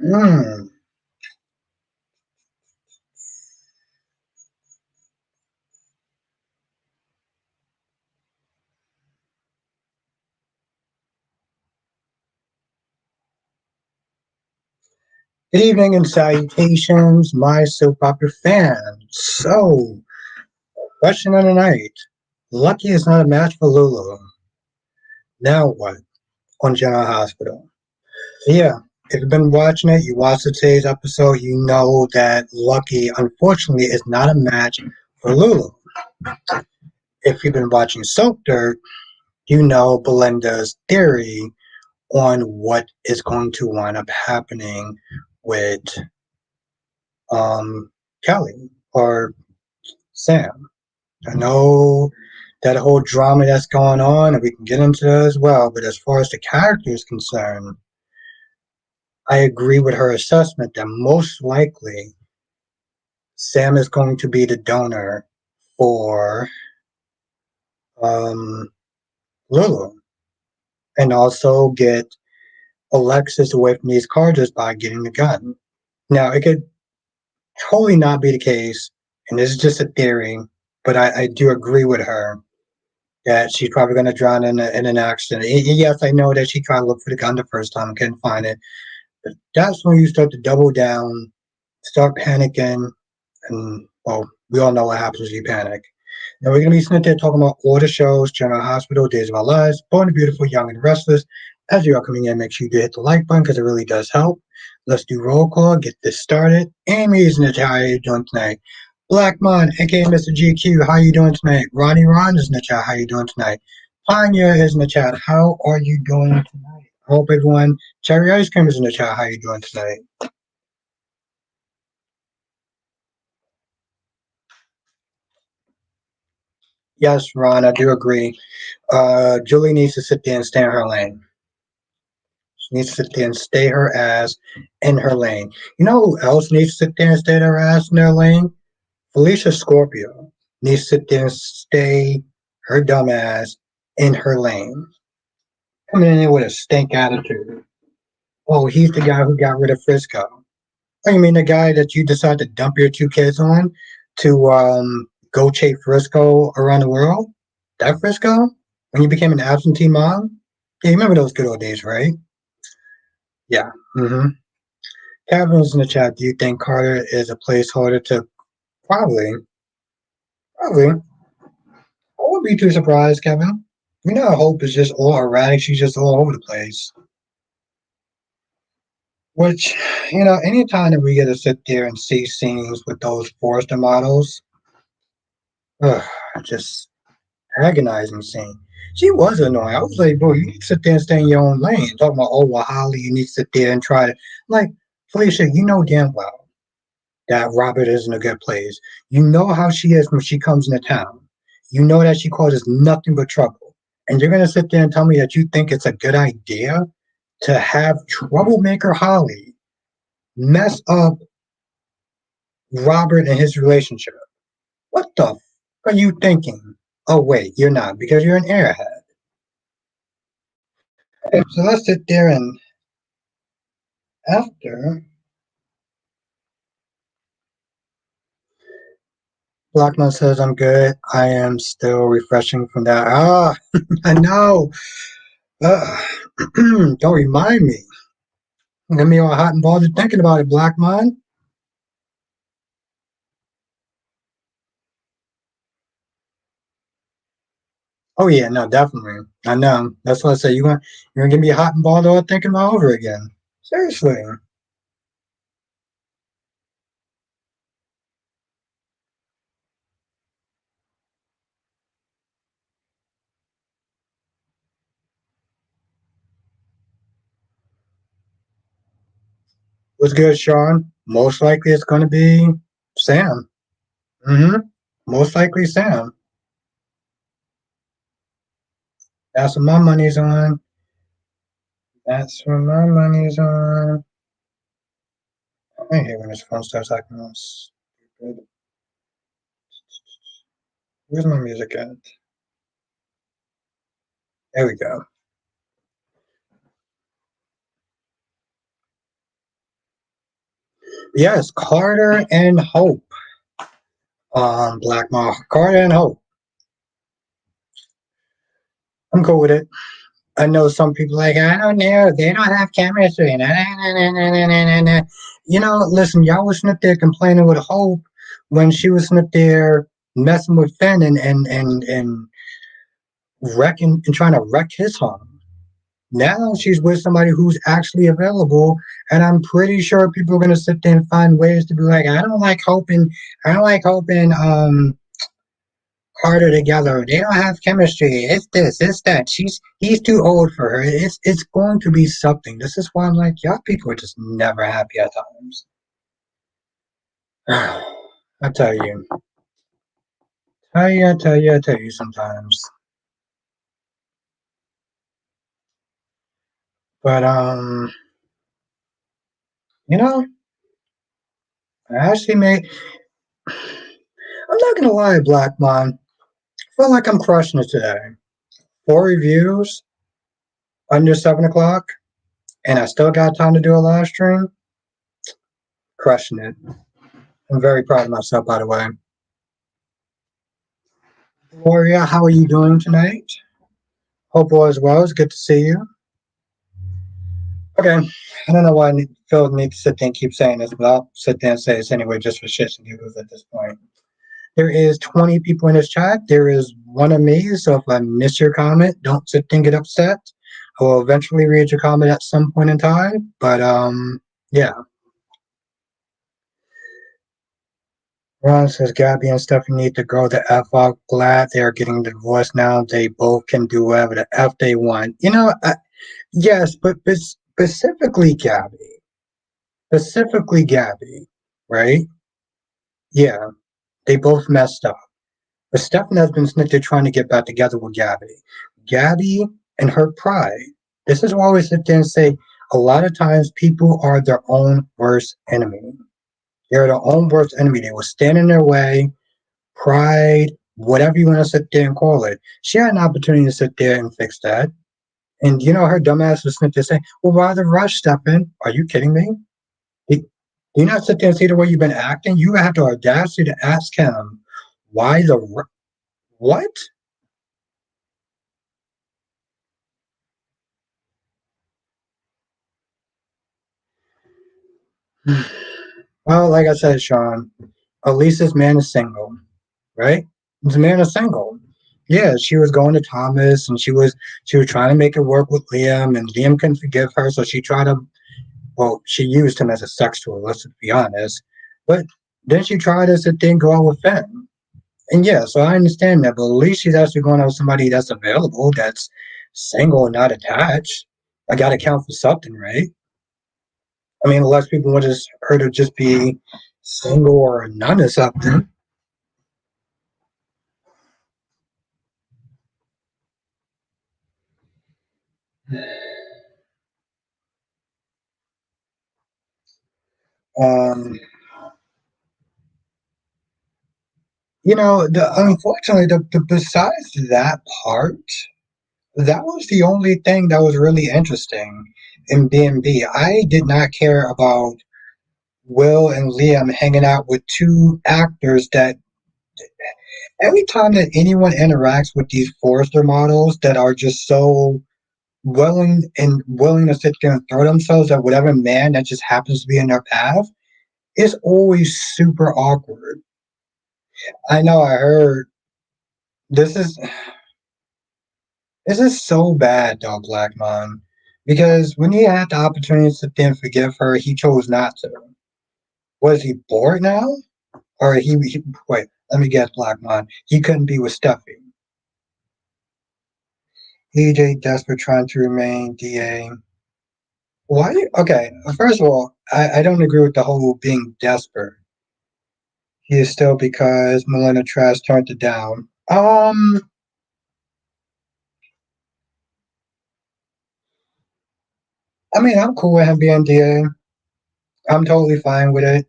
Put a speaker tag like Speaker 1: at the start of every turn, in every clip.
Speaker 1: Hmm. Good evening and salutations, my soap opera fans. So, question of the night. Lucky is not a match for Lulu. Now what? On General Hospital. So yeah, if you've been watching it, you watched today's episode, you know that Lucky, unfortunately, is not a match for Lulu. If you've been watching Soap Dirt, you know Belinda's theory on what is going to wind up happening with um, Kelly or Sam. I know that whole drama that's going on, and we can get into that as well. But as far as the character is concerned, I agree with her assessment that most likely Sam is going to be the donor for um, Lulu, and also get Alexis away from these charges by getting the gun. Now, it could totally not be the case, and this is just a theory, but I do agree with her that she's probably going to drown in an accident. Yes, I know that she tried to look for the gun the first time and couldn't find it, but that's when you start to double down, start panicking, and well, we all know what happens when you panic. Now we're going to be sitting there talking about all the shows, General Hospital, Days of Our Lives, Born the Beautiful, Young and Restless. As you are coming in, make sure you do hit the like button because it really does help. Let's do roll call, get this started. Amy is in the chat. How are you doing tonight? Blackmon, aka Mr. GQ, how you doing tonight? Ronnie Ron is in the chat. How you doing tonight? Panya is in the chat. How are you doing tonight? I hope everyone. Cherry Ice Cream is in the chat. How you doing tonight? Yes, Ron, I do agree. Julie needs to sit there and stay in her lane. She needs to sit there and stay her ass in her lane. You know who else needs to sit there and stay her ass in their lane? Felicia Scorpio needs to sit there and stay her dumb ass in her lane. Coming in there with a stink attitude. Oh, he's the guy who got rid of Frisco. Oh, you mean the guy that you decided to dump your two kids on to go chase Frisco around the world? That Frisco? When you became an absentee mom? Yeah, you remember those good old days, right? Yeah. Mm-hmm. Kevin's in the chat. Do you think Carter is a placeholder to probably? Probably. I wouldn't be too surprised, Kevin. You know, Hope is just all erratic. She's just all over the place. Which, anytime that we get to sit there and see scenes with those Forrester models, ugh, just agonizing scene. She was annoying. I was like, bro, you need to sit there and stay in your own lane. Talking about, oh, well, Holly, you need to sit there and try to, like, Felicia, you know damn well that Robert isn't a good place. You know how she is when she comes into town. You know that she causes nothing but trouble. And you're going to sit there and tell me that you think it's a good idea to have troublemaker Holly mess up Robert and his relationship. What the f are you thinking? Oh, wait, you're not because you're an airhead. Okay, so let's sit there and after Blackman says I'm good, I am still refreshing from that. Ah, I know. Don't remind me. Get me all hot and bothered thinking about it, Blackman. Oh yeah, no, definitely. I know. That's what I say. You're gonna get me hot and bothered all thinking about over again. Seriously. What's good, Sean? Most likely it's gonna be Sam. Mm-hmm. Most likely Sam. That's what my money's on. That's what my money's on. I hate when this phone starts acting all stupid. Where's my music at? There we go. Yes, Carter and Hope. Black Mom, Carter and Hope. I'm cool with it. I know some people like, I don't know, they don't have chemistry. Nah, nah, nah, nah, nah, nah, nah, nah. You know, listen, y'all was up there complaining with Hope when she was up there messing with Finn and wrecking and trying to wreck his home. Now she's with somebody who's actually available, and I'm pretty sure people are gonna sit there and find ways to be like, I don't like Hope and Carter together. They don't have chemistry. It's this, it's that. He's too old for her. It's going to be something. This is why I'm like, y'all people are just never happy at times. I tell you, I tell you sometimes. But you know, I actually made. I'm not gonna lie, Black Man. I feel like I'm crushing it today. 4 reviews under 7 o'clock, and I still got time to do a live stream. Crushing it. I'm very proud of myself, by the way. Gloria, how are you doing tonight? Hope all is well. It's good to see you. Okay. I don't know why I feel the need to sit there and keep saying this, but I'll sit there and say this anyway, just for shits and giggles at this point. There is 20 people in this chat. There is one of me, so if I miss your comment, don't sit there and get upset. I will eventually read your comment at some point in time. But yeah. Ron says Gabby and Stephanie need to grow the F up. Glad they are getting the divorce now. They both can do whatever the F they want. Yes, but specifically Gabby. Specifically Gabby, right? Yeah, they both messed up. But Stefan has been snitching trying to get back together with Gabby. Gabby and her pride. This is why we sit there and say a lot of times people are their own worst enemy. They're their own worst enemy. They will stand in their way, pride, whatever you want to sit there and call it. She had an opportunity to sit there and fix that. And her dumbass was sit there saying, well, why the rush, Stefan? Are you kidding me? Do you not sit there and see the way you've been acting? You have the audacity to ask him, why the what? Well, like I said, Sean, Elisa's man is single, right? This man is single. Yeah, she was going to Thomas, and she was trying to make it work with Liam, and Liam couldn't forgive her, so she tried to. Well, she used him as a sex tool. Let's be honest. But then she tried to sit there and go out with Finn. And yeah, so I understand that, but at least she's actually going out with somebody that's available, that's single and not attached. I got to count for something, right? I mean, unless people want her to just be single or none or something. Um, unfortunately, besides that part, that was the only thing that was really interesting in B&B. I did not care about Will and Liam hanging out with two actors that every time that anyone interacts with these Forrester models that are just so willing to sit there and throw themselves at whatever man that just happens to be in their path, it's always super awkward. I know I heard this is this is so bad, though, Black Man, because when he had the opportunity to sit there and forgive her, he chose not to. Was he bored now? Or wait, let me guess, Black Man. He couldn't be with Steffi. EJ desperate trying to remain DA. Why? Okay, first of all, I don't agree with the whole being desperate. He is still because Melinda Trash turned it down. I mean, I'm cool with him being DA. I'm totally fine with it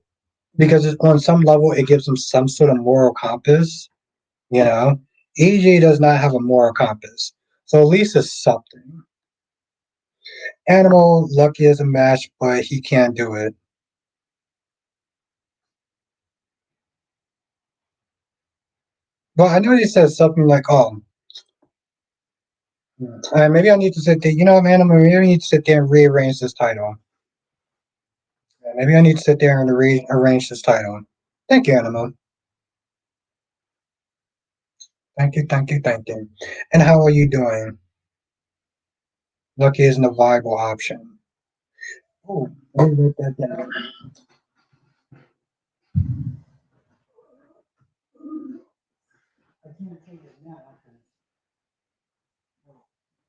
Speaker 1: because on some level it gives him some sort of moral compass. You know, EJ does not have a moral compass, so at least it's something. Animal lucky as a match, but he can't do it. Well, I know he says something like, "Oh, maybe I need to sit there. You know, man, maybe I need to sit there and rearrange this title. Maybe I need to sit there and rearrange this title." Thank you, Animal. Thank you, thank you, thank you. And how are you doing? Lucky isn't a viable option. Oh, let me write that down.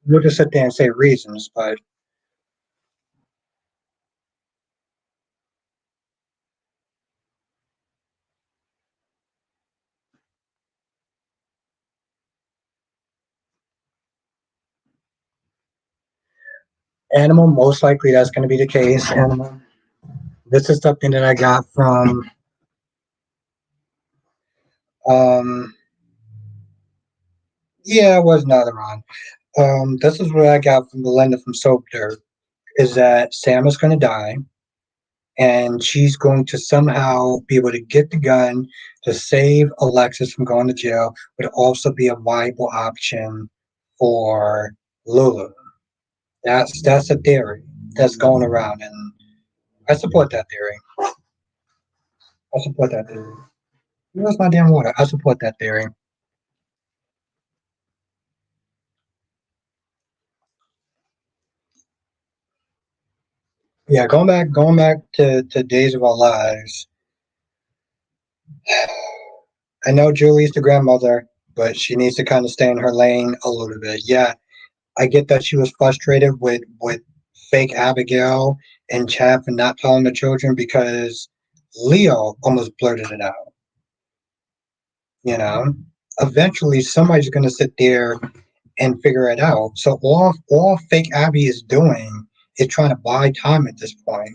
Speaker 1: We'll just sit there and say reasons, but Animal, most likely that's going to be the case. Animal. This is something that I got from, um, yeah, it was another one. This is what I got from Belinda from Soap Dirt, is that Sam is going to die, and she's going to somehow be able to get the gun to save Alexis from going to jail, but also be a viable option for Lulu. That's a theory that's going around, and I support that theory. I support that theory. Where's my damn water? I support that theory. Yeah, going back to Days of Our Lives. I know Julie's the grandmother, but she needs to kind of stay in her lane a little bit. Yeah, I get that she was frustrated with fake Abigail and Chad for not telling the children because Leo almost blurted it out. You know, eventually somebody's going to sit there and figure it out. So all fake Abby is doing is trying to buy time at this point.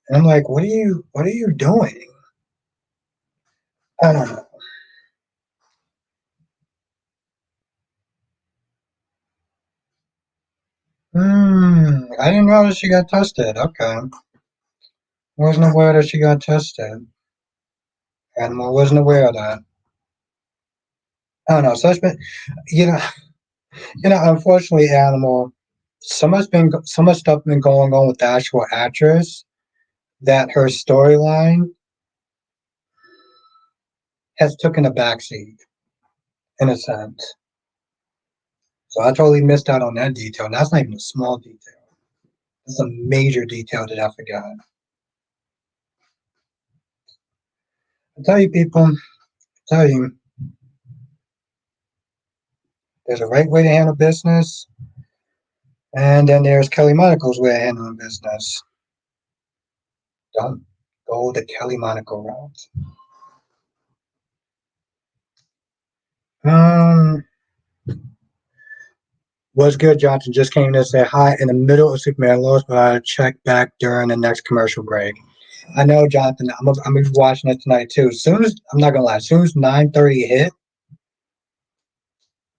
Speaker 1: And I'm like, what are you doing? I don't know. I didn't know that she got tested. Okay. Wasn't aware that she got tested. And I wasn't aware of that. I don't know. So it's been, you know, unfortunately, Animal, so much stuff been going on with the actual actress that her storyline has taken a backseat in a sense. So I totally missed out on that detail. And that's not even a small detail. It's a major detail that I forgot. I tell you, people, I tell you, there's a right way to handle business, and then there's Kelly Monaco's way of handling business. Don't go the Kelly Monaco route. Um, what's good, Johnson? Just came to say hi in the middle of Superman Lois, but I'll check back during the next commercial break. I know, Jonathan. I'm gonna be watching it tonight too. As soon as I'm not gonna lie, as soon as 9:30 hit,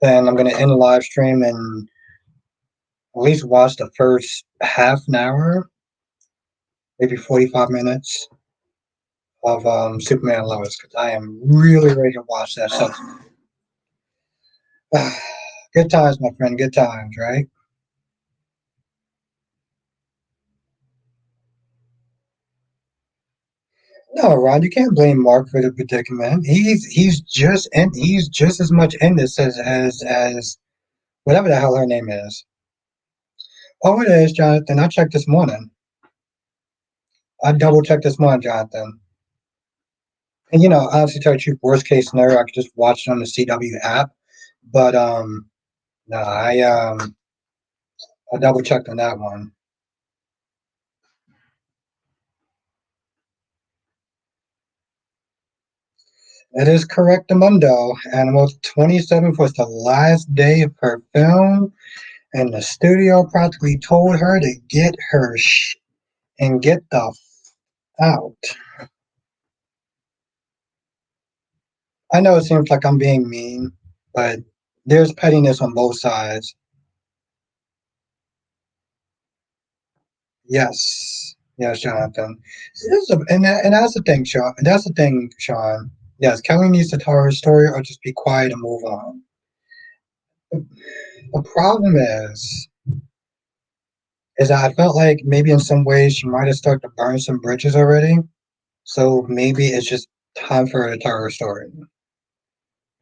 Speaker 1: then I'm gonna end the live stream and at least watch the first half an hour, maybe 45 minutes of Superman Lois because I am really ready to watch that. So, good times, my friend. Good times, right? No, Ron, you can't blame Mark for the predicament. He's just as much in this as whatever the hell her name is. Oh, it is, Jonathan. I checked this morning. I double checked this morning, Jonathan. And honestly, tell you the truth, worst case scenario, I could just watch it on the CW app. But no, I double checked on that one. It is correct, Amundo. Animal 27th was the last day of her film, and the studio practically told her to get her and get the out. I know it seems like I'm being mean, but there's pettiness on both sides. Yes, yes, Jonathan. And that's the thing, Sean. That's the thing, Sean. Yes, Kelly needs to tell her story or just be quiet and move on. The problem is that I felt like maybe in some ways she might have started to burn some bridges already. So maybe it's just time for her to tell her story.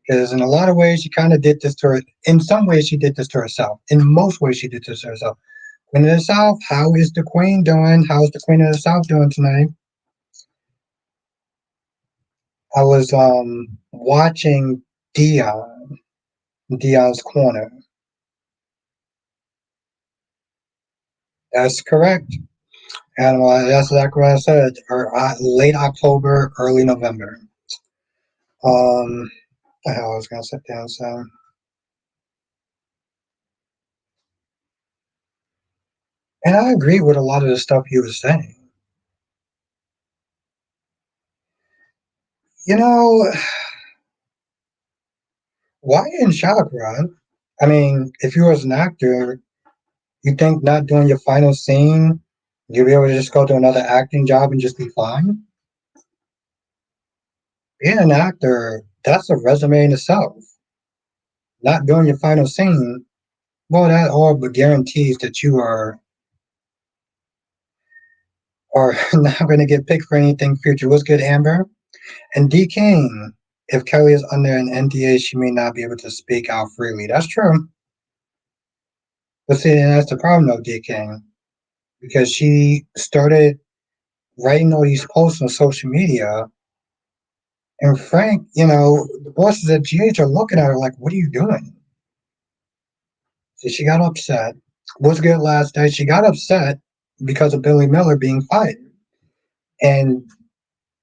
Speaker 1: Because in a lot of ways, she kind of did this to her. In some ways, she did this to herself. In most ways, she did this to herself. Queen of the South, how is the Queen doing? How's the Queen of the South doing tonight? I was watching Dion's Corner. That's correct. And that's exactly what I said. Or late October, early November. The hell I was gonna sit down. So, and I agree with a lot of the stuff he was saying. You know, why in shock, Rod? I mean, if you was an actor, you think not doing your final scene, you'll be able to just go to another acting job and just be fine? Being an actor, that's a resume in itself. Not doing your final scene, well, that all but guarantees that you are not going to get picked for anything future. What's good, Amber? And D King, if Kelly is under an NDA, she may not be able to speak out freely. That's true. But see, and that's the problem, though, D King, because she started writing all these posts on social media. And Frank, the bosses at GH are looking at her like, what are you doing? So she got upset. What's good last night? She got upset because of Billy Miller being fired. And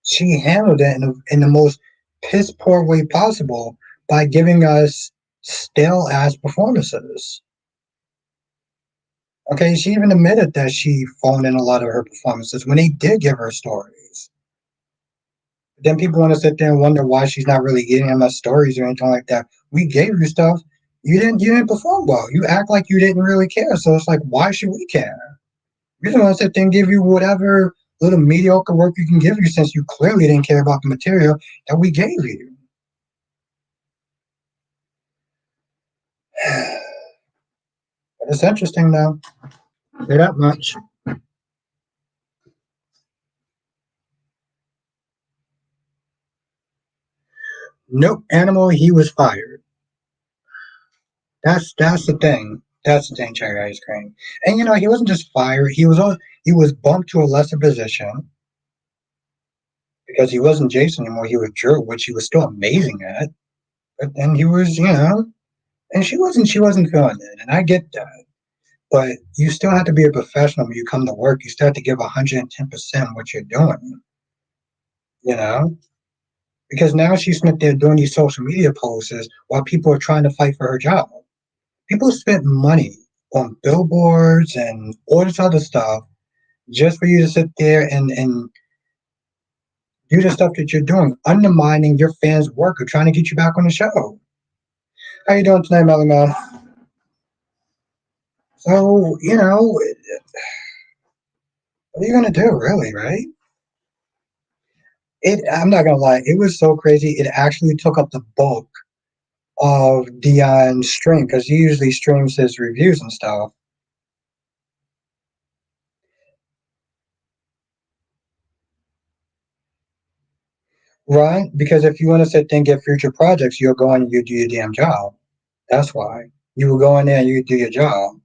Speaker 1: she handled it in the most piss poor way possible by giving us stale ass performances. Okay, she even admitted that she phoned in a lot of her performances when they did give her stories. But then people want to sit there and wonder why she's not really giving them us stories or anything like that. We gave you stuff. You didn't perform well. You act like you didn't really care. So it's like, why should we care? We just want to sit there and give you whatever little mediocre work you can give you since you clearly didn't care about the material that we gave you. But it's interesting though. Say that much. Nope, animal, he was fired. That's the thing. That's the thing, cherry ice cream. And he wasn't just fired. He was bumped to a lesser position because he wasn't Jason anymore. He was Drew, which he was still amazing at. But then he was, and she wasn't feeling it, and I get that. But you still have to be a professional when you come to work. You still have to give 110% what you're doing. You know, because now she's sitting there doing these social media posts while people are trying to fight for her job. People spent money on billboards and all this other stuff just for you to sit there and do the stuff that you're doing, undermining your fans' work or trying to get you back on the show. How you doing tonight, Melly Mel? So, what are you gonna do, really, right? I'm not gonna lie, it was so crazy. It actually took up the bulk of Dion's stream because he usually streams his reviews and stuff. Right? Because if you want to sit there and get future projects, you'll go in and you do your damn job. That's why. You will go in there and you do your job.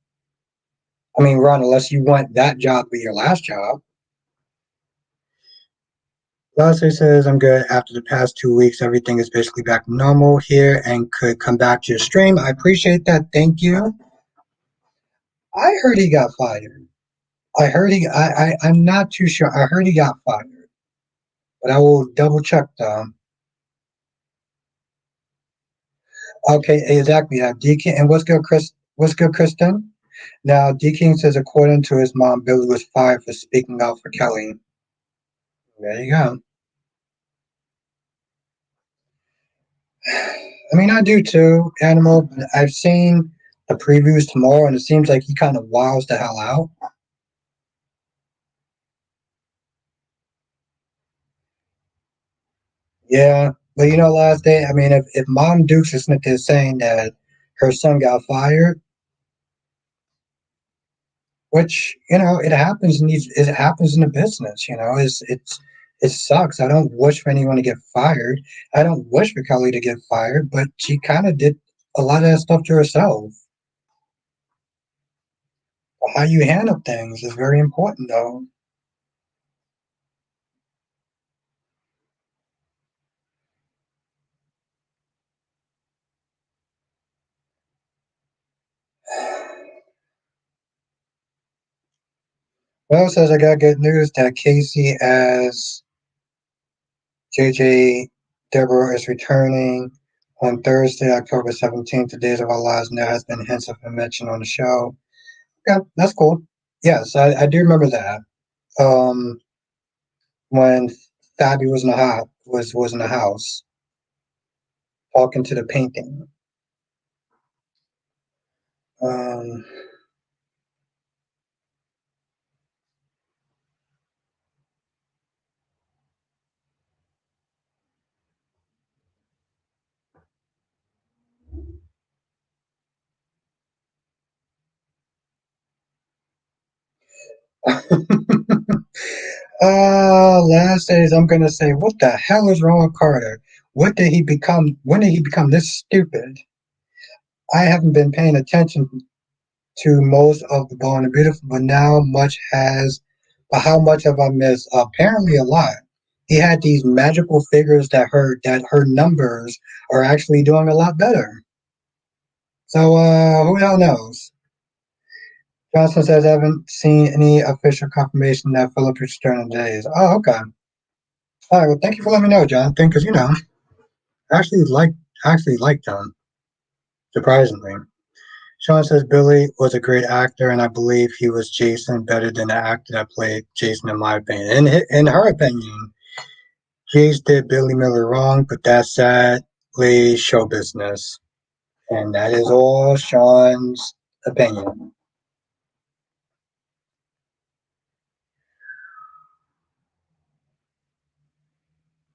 Speaker 1: I mean, Ron, unless you want that job to be your last job. Leslie says, I'm good. After the past 2 weeks, everything is basically back to normal here and could come back to your stream. I appreciate that. Thank you. I heard he got fired. I'm not too sure. I heard he got fired, but I will double check though. Okay, exactly. D King, and what's good, Chris? What's good, Kristen? Now, D King says, according to his mom, Billy was fired for speaking out for Kelly. There you go. I mean, I do too, Animal, but I've seen the previews tomorrow, and it seems like he kind of wows the hell out. Yeah, But last day, I mean, if Mom Dukes is sitting there saying that her son got fired, which it happens in it happens in the business. It sucks. I don't wish for anyone to get fired. I don't wish for Kelly to get fired, but she kind of did a lot of that stuff to herself. How you handle things is very important, though. Well, says I got good news that Casey as JJ Deborah is returning on Thursday, October 17th. The Days of Our Lives. And there has been hints of him mentioned on the show. Yeah, that's cool. Yes, I do remember that. Um, when Fabi was in the was in the house talking to the painting. Um, last days I'm gonna say, what the hell is wrong with Carter? What did he become? When did he become this stupid? I haven't been paying attention to most of the Ball and the Beautiful, but now much has. But how much have I missed? Apparently a lot. He had these magical figures that her numbers are actually doing a lot better. So who the hell knows? Johnson says I haven't seen any official confirmation that Philip is returning days. Oh, okay. All right. Well, thank you for letting me know, Jonathan. Because I actually like John. Surprisingly, Sean says Billy was a great actor, and I believe he was Jason better than the actor that played Jason, in my opinion. In her opinion, Jace did Billy Miller wrong, but that's sadly show business, and that is all Sean's opinion.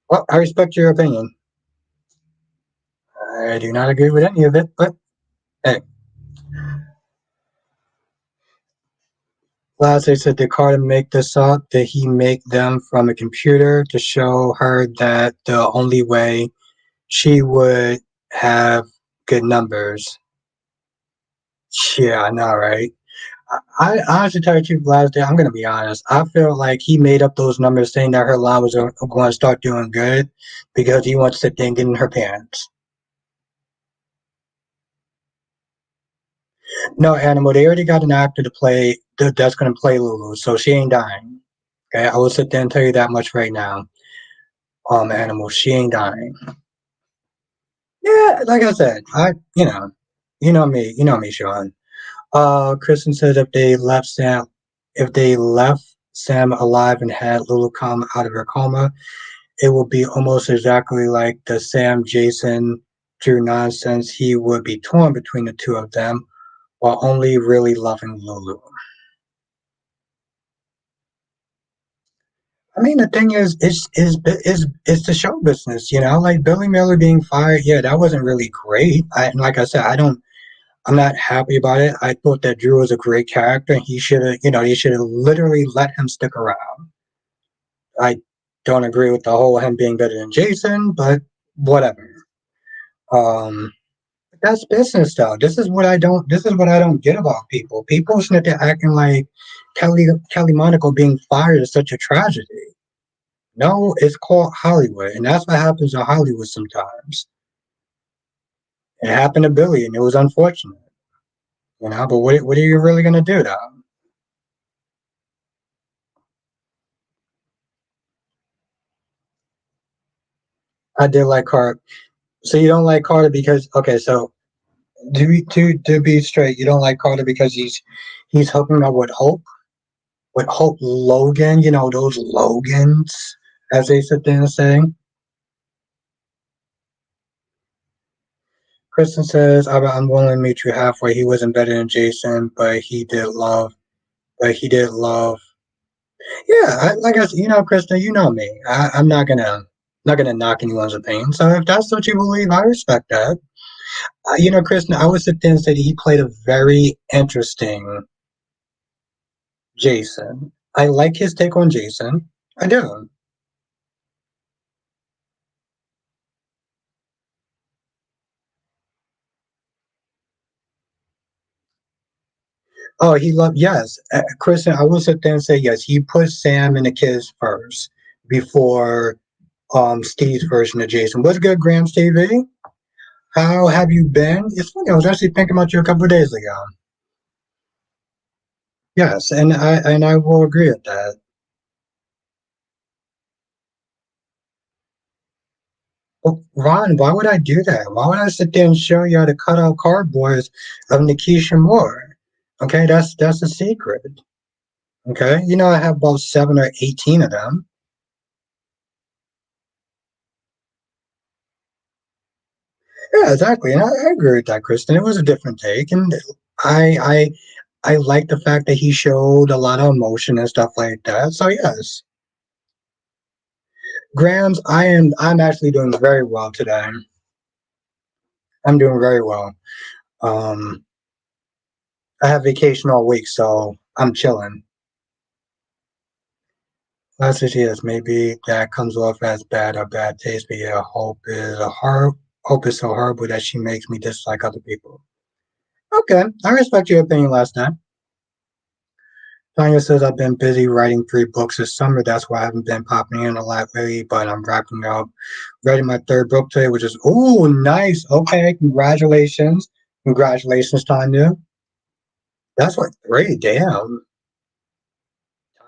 Speaker 1: Well, I respect your opinion. I do not agree with any of it, but hey. Last, they said, did Carter make this up? Did he make them from a computer to show her that the only way she would have good numbers? Yeah, I know, right? I honestly tell you the truth, last day, I'm going to be honest. I feel like he made up those numbers saying that her line was going to start doing good because he wants to think in her pants. No, Animal, they already got an actor to play that's going to play Lulu, so she ain't dying. Okay, I will sit there and tell you that much right now. Animal, she ain't dying. Yeah, like I said, you know me, Sean. Kristen said if they left Sam alive and had Lulu come out of her coma, it would be almost exactly like the Sam Jason Drew nonsense. He would be torn between the two of them while only really loving Lulu. I mean, the thing is the show business, like Billy Miller being fired. Yeah, that wasn't really great. Like I said, I'm not happy about it. I thought that Drew was a great character, and he should have literally let him stick around. I don't agree with the whole him being better than Jason, but whatever. Um, that's business, though. This is what I don't get about people. People sit there acting like Kelly Monaco being fired is such a tragedy. No, it's called Hollywood, and that's what happens in Hollywood sometimes. It happened to Billy, and it was unfortunate. But what are you really gonna do, though? I did like Carter. So you don't like Carter because okay, so to be straight, you don't like Carter because he's hooking up with Hope Logan. You know those Logans, as they sit there and say. Kristen says, I'm willing to meet you halfway. He wasn't better than Jason, but he did love. But he did love. Yeah, like I said, Kristen, you know me. I'm Not gonna knock anyone's opinion. So if that's what you believe, I respect that. Kristen, I would sit there and say that he played a very interesting Jason. I like his take on Jason. I do. Oh, he loved, yes. Kristen, I will sit there and say yes. He put Sam and the kids first before Steve's version of Jason. What's good, Grams TV? How have you been? It's funny, I was actually thinking about you a couple of days ago. Yes, and I will agree with that. Well, Ron, why would I do that? Why would I sit there and show you how to cut out cardboards of Nikisha Moore? Okay, that's a secret. Okay, I have about 7 or 18 of them. Yeah, exactly, and I agree with that, Kristen. It was a different take, and I I like the fact that he showed a lot of emotion and stuff like that. So yes, Grams, I'm actually doing very well today. I'm doing very well. Um, I have vacation all week, so I'm chilling. Last yes, maybe that comes off as bad or bad taste, but yeah, hope is so horrible that she makes me dislike other people. Okay, I respect your opinion last time. Tanya says I've been busy writing 3 books this summer. That's why I haven't been popping in a lot lately, but I'm wrapping up writing my third book today, which is nice. Okay, congratulations. Congratulations, Tanya. That's like 3. Damn.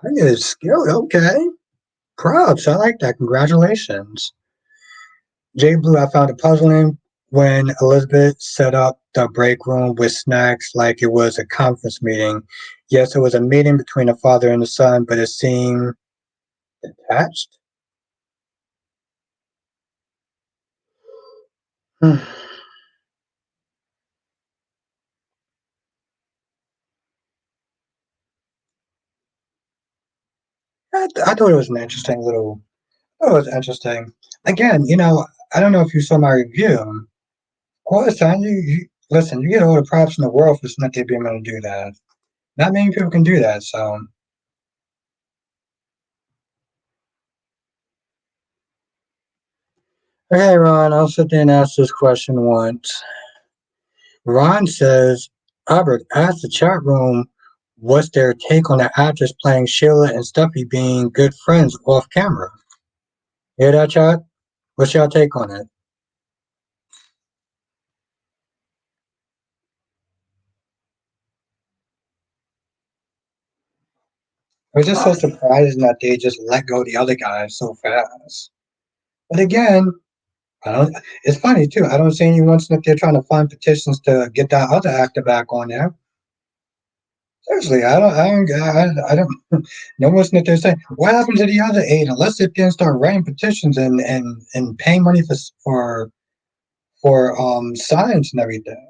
Speaker 1: Tanya is skilled. Okay. Props. I like that. Congratulations. Jay Blue, I found it puzzling when Elizabeth set up the break room with snacks like it was a conference meeting. Yes, it was a meeting between a father and a son, but it seemed attached. I thought it was an interesting little. Oh, it was interesting. Again, I don't know if you saw my review. Of course, son, you listen. You get all the props in the world for Snooki being able to do that. Not many people can do that. So, okay, Ron, I'll sit there and ask this question once. Ron says, Albert, ask the chat room what's their take on the actress playing Sheila and Stuffy being good friends off camera. Hear that, chat? What's your take on it? It was just so surprising that they just let go of the other guy so fast. But again, I don't. It's funny too. I don't see anyone if they're trying to find petitions to get that other actor back on there. Seriously, I don't. No one's if they're saying what happened to the other 8? Unless they can start writing petitions and paying money for science and everything.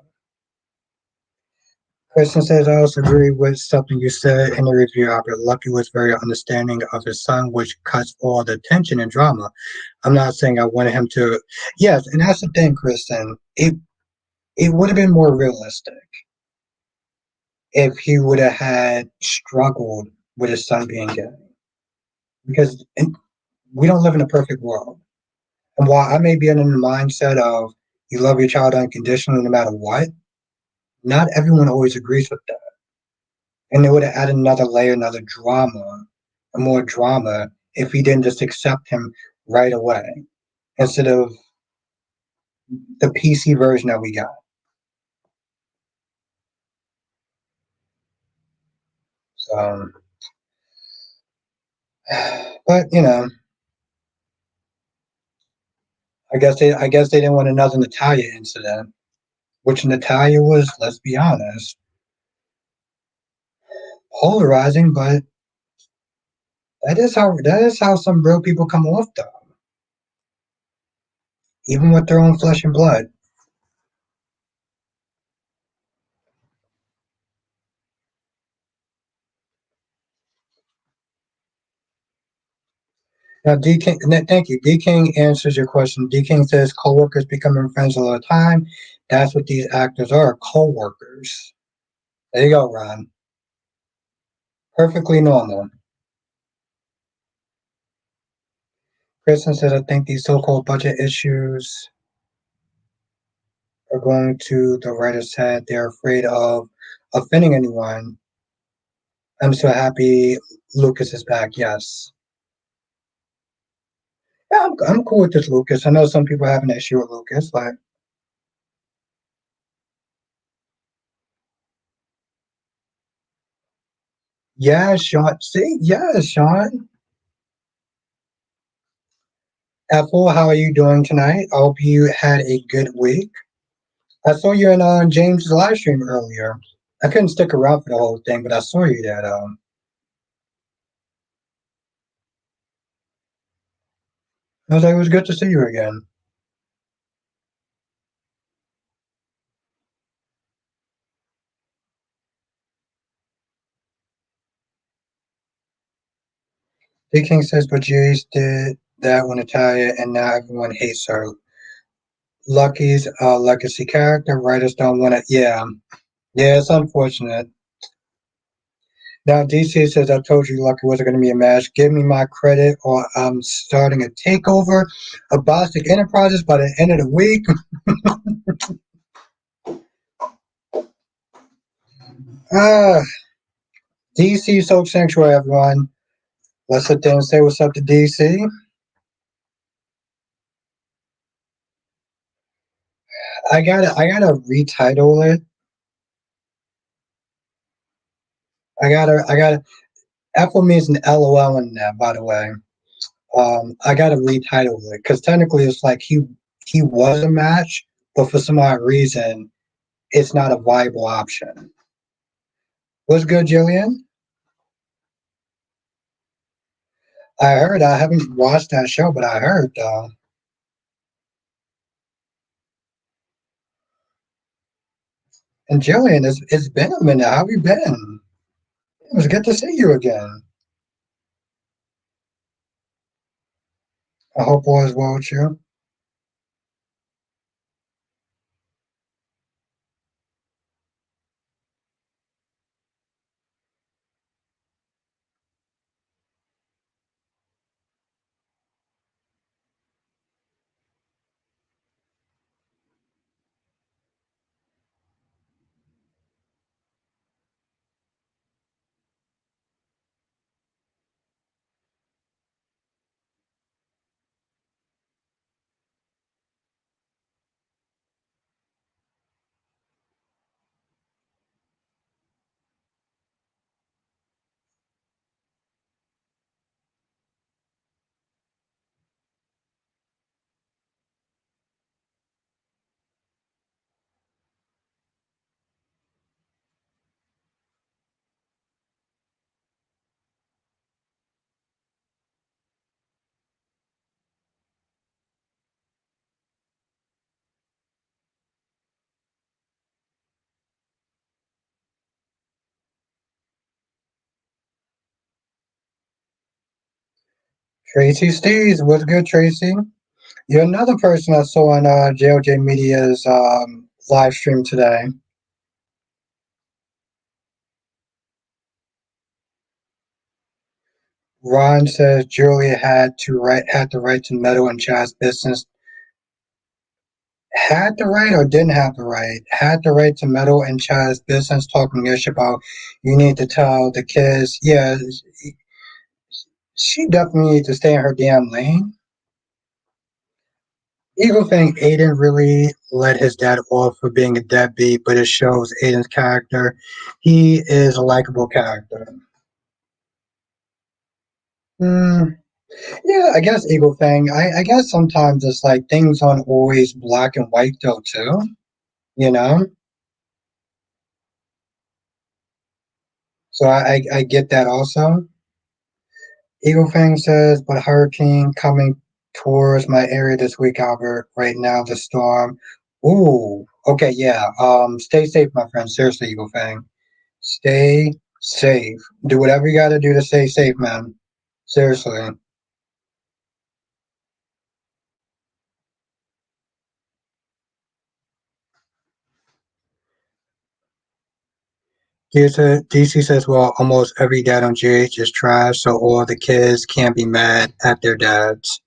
Speaker 1: Kristen says, I also agree with something you said in the review, Albert. Lucky was very understanding of his son, which cuts all the tension and drama. I'm not saying I wanted him to. Yes, and that's the thing, Kristen. It would have been more realistic if he would have had struggled with his son being gay. Because we don't live in a perfect world. And while I may be in the mindset of you love your child unconditionally no matter what, not everyone always agrees with that. And it would have added another layer, another drama, and more drama if we didn't just accept him right away instead of the PC version that we got. So, but I guess they didn't want another Natalia incident, which Natalia was, let's be honest, polarizing, but that is how some real people come off though, even with their own flesh and blood. Now, D King, thank you. D King answers your question. D King says coworkers becoming friends all the time. That's what these actors are, coworkers. There you go, Ron. Perfectly normal. Kristen says, I think these so-called budget issues are going to the writer's head. They're afraid of offending anyone. I'm so happy Lucas is back. Yes. Yeah, I'm cool with this, Lucas. I know some people have an issue with Lucas, but yeah, Sean. See, yeah, Sean. Ethel, how are you doing tonight? I hope you had a good week. I saw you in James' live stream earlier. I couldn't stick around for the whole thing, but I saw you there. I was like, it was good to see you again. D King says, but Jace did that with Natalia, and now everyone hates her. Lucky's a legacy character. Writers don't want to. Yeah, yeah, it's unfortunate. Now, DC says, I told you Lucky wasn't going to be a match. Give me my credit, or I'm starting a takeover of Bostic Enterprises by the end of the week. Ah, DC Soap Sanctuary, everyone. Let's sit there and say what's up to DC. I gotta retitle it. I gotta. Apple means an LOL in there, by the way. I gotta retitle it because technically it's like he was a match, but for some odd reason, it's not a viable option. What's good, Jillian? I heard. I haven't watched that show, but I heard. And Jillian, it's been a minute. How have you been? It was good to see you again. I hope all is well with you. Tracy Steves, what's good, Tracy? You're another person I saw on JLJ Media's live stream today. Ron says Julia had the right to meddle in Chad's business. Had the right or didn't have the right? Had the right to meddle in Chad's business, talking ish about you need to tell the kids. Yeah, she definitely needs to stay in her damn lane. Eagle thing, Aiden really let his dad off for being a deadbeat, but it shows Aiden's character. He is a likable character. Hmm. Yeah, I guess Eagle thing. I guess sometimes it's like things aren't always black and white though too. You know, so I get that also. Eagle Fang says, but hurricane coming towards my area this week, Albert. Right now, the storm. Ooh, okay, yeah. Stay safe, my friend. Seriously, Eagle Fang. Stay safe. Do whatever you got to do to stay safe, man. Seriously. DC says, well, almost every dad on GH is trash, so all the kids can't be mad at their dads.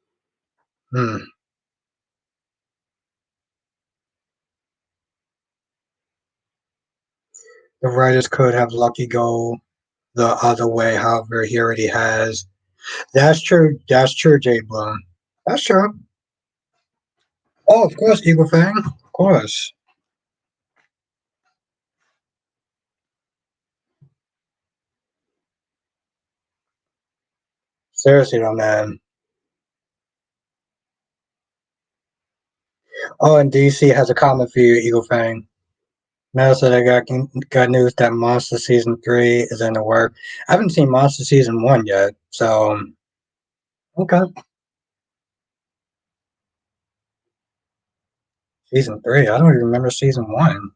Speaker 1: Hmm. The writers could have Lucky go the other way, however, he already has. That's true. That's true, Jay Bloom. That's true. Oh, of course, Eagle Fang. Of course. Seriously, though, man. Oh, and DC has a comment for you, Eagle Fang. Now said I got news that Monster Season 3 is in the work. I haven't seen Monster Season 1 yet, so okay. Season 3. I don't even remember Season 1.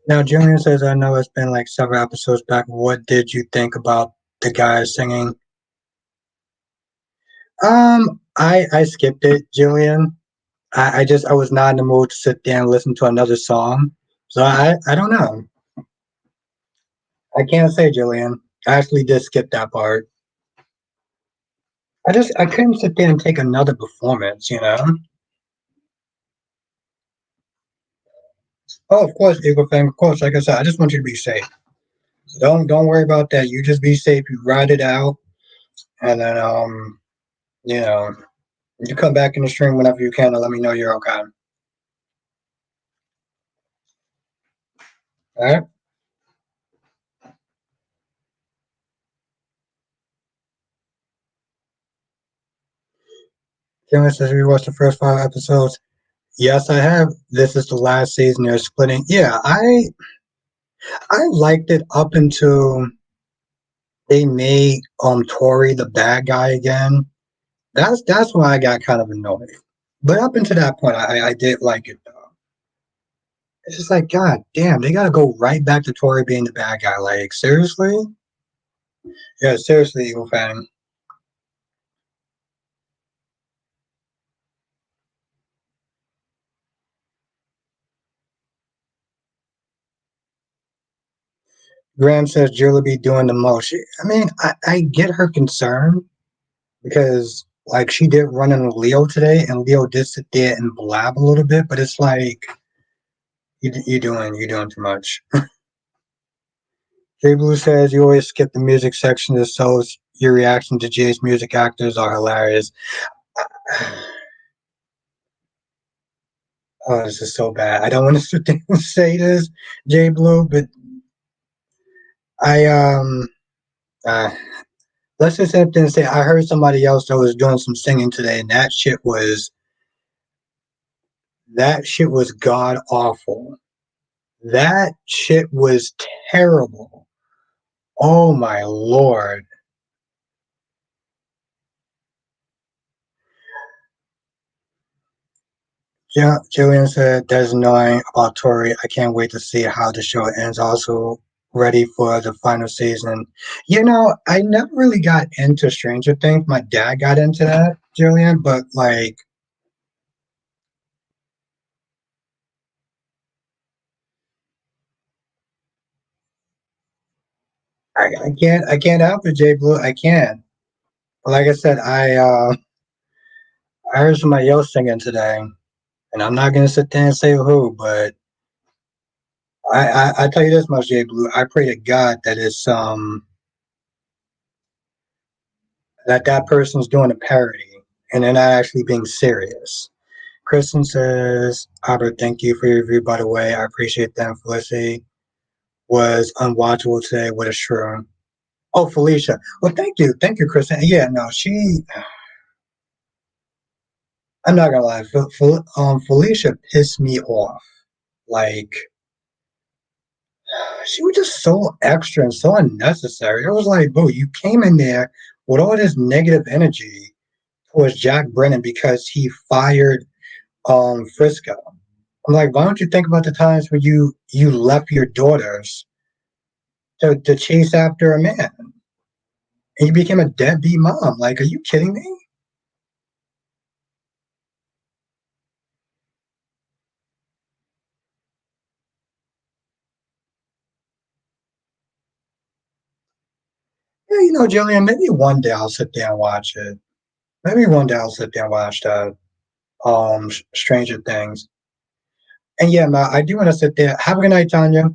Speaker 1: Now, Julian says, I know it's been like several episodes back. What did you think about the guys singing? I skipped it, Julian. I was not in the mood to sit there and listen to another song. So I don't know. I can't say, Julian. I actually did skip that part. I couldn't sit there and take another performance, you know? Oh, of course, Eagle Fang, of course. Like I said, I just want you to be safe. So don't worry about that. You just be safe, you ride it out, and then you know, you come back in the stream whenever you can and let me know you're okay. All right. Jimmy says we watched the first 5 episodes. Yes, I have. This is the last season. They're splitting. Yeah, I liked it up until they made Tori the bad guy again. That's when I got kind of annoyed. But up until that point, I did like it though. It's just like, God damn, they gotta go right back to Tori being the bad guy. Like, seriously? Yeah, seriously, Eagle fan. Graham says Julie be doing the most. I mean, I get her concern because like she did run into Leo today, and Leo did sit there and blab a little bit, but it's like you doing too much. Jay Blue says you always skip the music section. This shows your reaction to Jay's music actors are hilarious. Oh, this is so bad. I don't want to sit there and say this, Jay Blue, but I uh, let's just sit there and say I heard somebody else that was doing some singing today, and that shit was god awful. That shit was terrible. Oh my lord. Jillian said, "There's annoying about Tori. I can't wait to see how the show ends. Also, ready for the final season." I never really got into Stranger Things. My dad got into that, Jillian, but like, I can't help it, Jay Blue. I can't. Like I said, I heard somebody else singing today, and I'm not gonna sit there and say who, but I tell you this much, Jay Blue. I pray to God that it's that person's doing a parody and they're not actually being serious. Kristen says, Albert, thank you for your review, by the way. I appreciate that. Felicity was unwatchable today. What a shroom. Oh, Felicia. Well, thank you. Thank you, Kristen. Yeah, no, I'm not gonna lie. Felicia pissed me off. Like, she was just so extra and so unnecessary. It was like, bro, you came in there with all this negative energy towards Jack Brennan because he fired Frisco. I'm like, why don't you think about the times when you left your daughters to chase after a man and you became a deadbeat mom? Like, are you kidding me? Yeah, Jillian, maybe one day I'll sit there and watch it. Maybe one day I'll sit there and watch that. Stranger Things. And yeah, man, I do want to sit there. Have a good night, Tanya.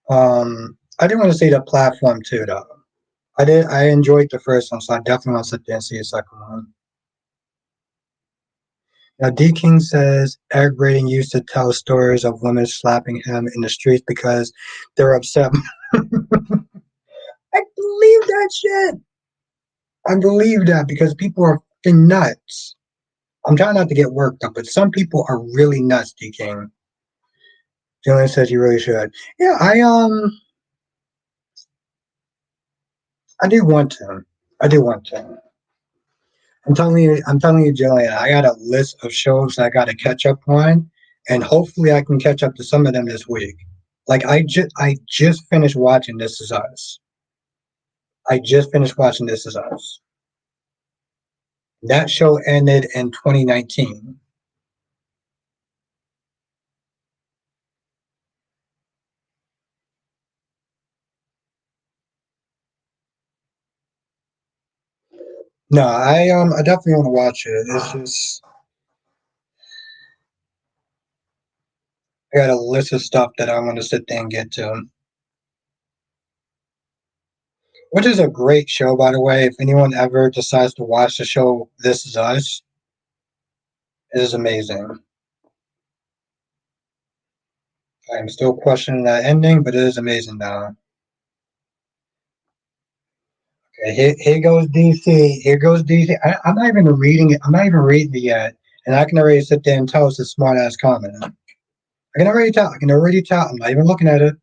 Speaker 1: I do want to see the platform too, though. I did. I enjoyed the first one, so I definitely want to sit there and see a second one. Now, D King says Eric Braden used to tell stories of women slapping him in the streets because they're upset. I believe that shit. I believe that because people are fucking nuts. I'm trying not to get worked up, but some people are really nuts, D King. Julian says you really should. Yeah, I do want to. I do want to. I'm telling you, Julian, I got a list of shows I got to catch up on, and hopefully I can catch up to some of them this week. Like I just finished watching This Is Us. I just finished watching This Is Us. That show ended in 2019. No, I definitely want to watch it. It's just I got a list of stuff that I want to sit there and get to. Which is a great show, by the way. If anyone ever decides to watch the show This Is Us, it is amazing. I'm still questioning that ending, but it is amazing now. Okay, here goes DC. Here goes DC. I'm not even reading it. I'm not even reading it yet, and I can already sit there and tell it's a smart ass comment. I can already tell. I can already tell. I'm not even looking at it.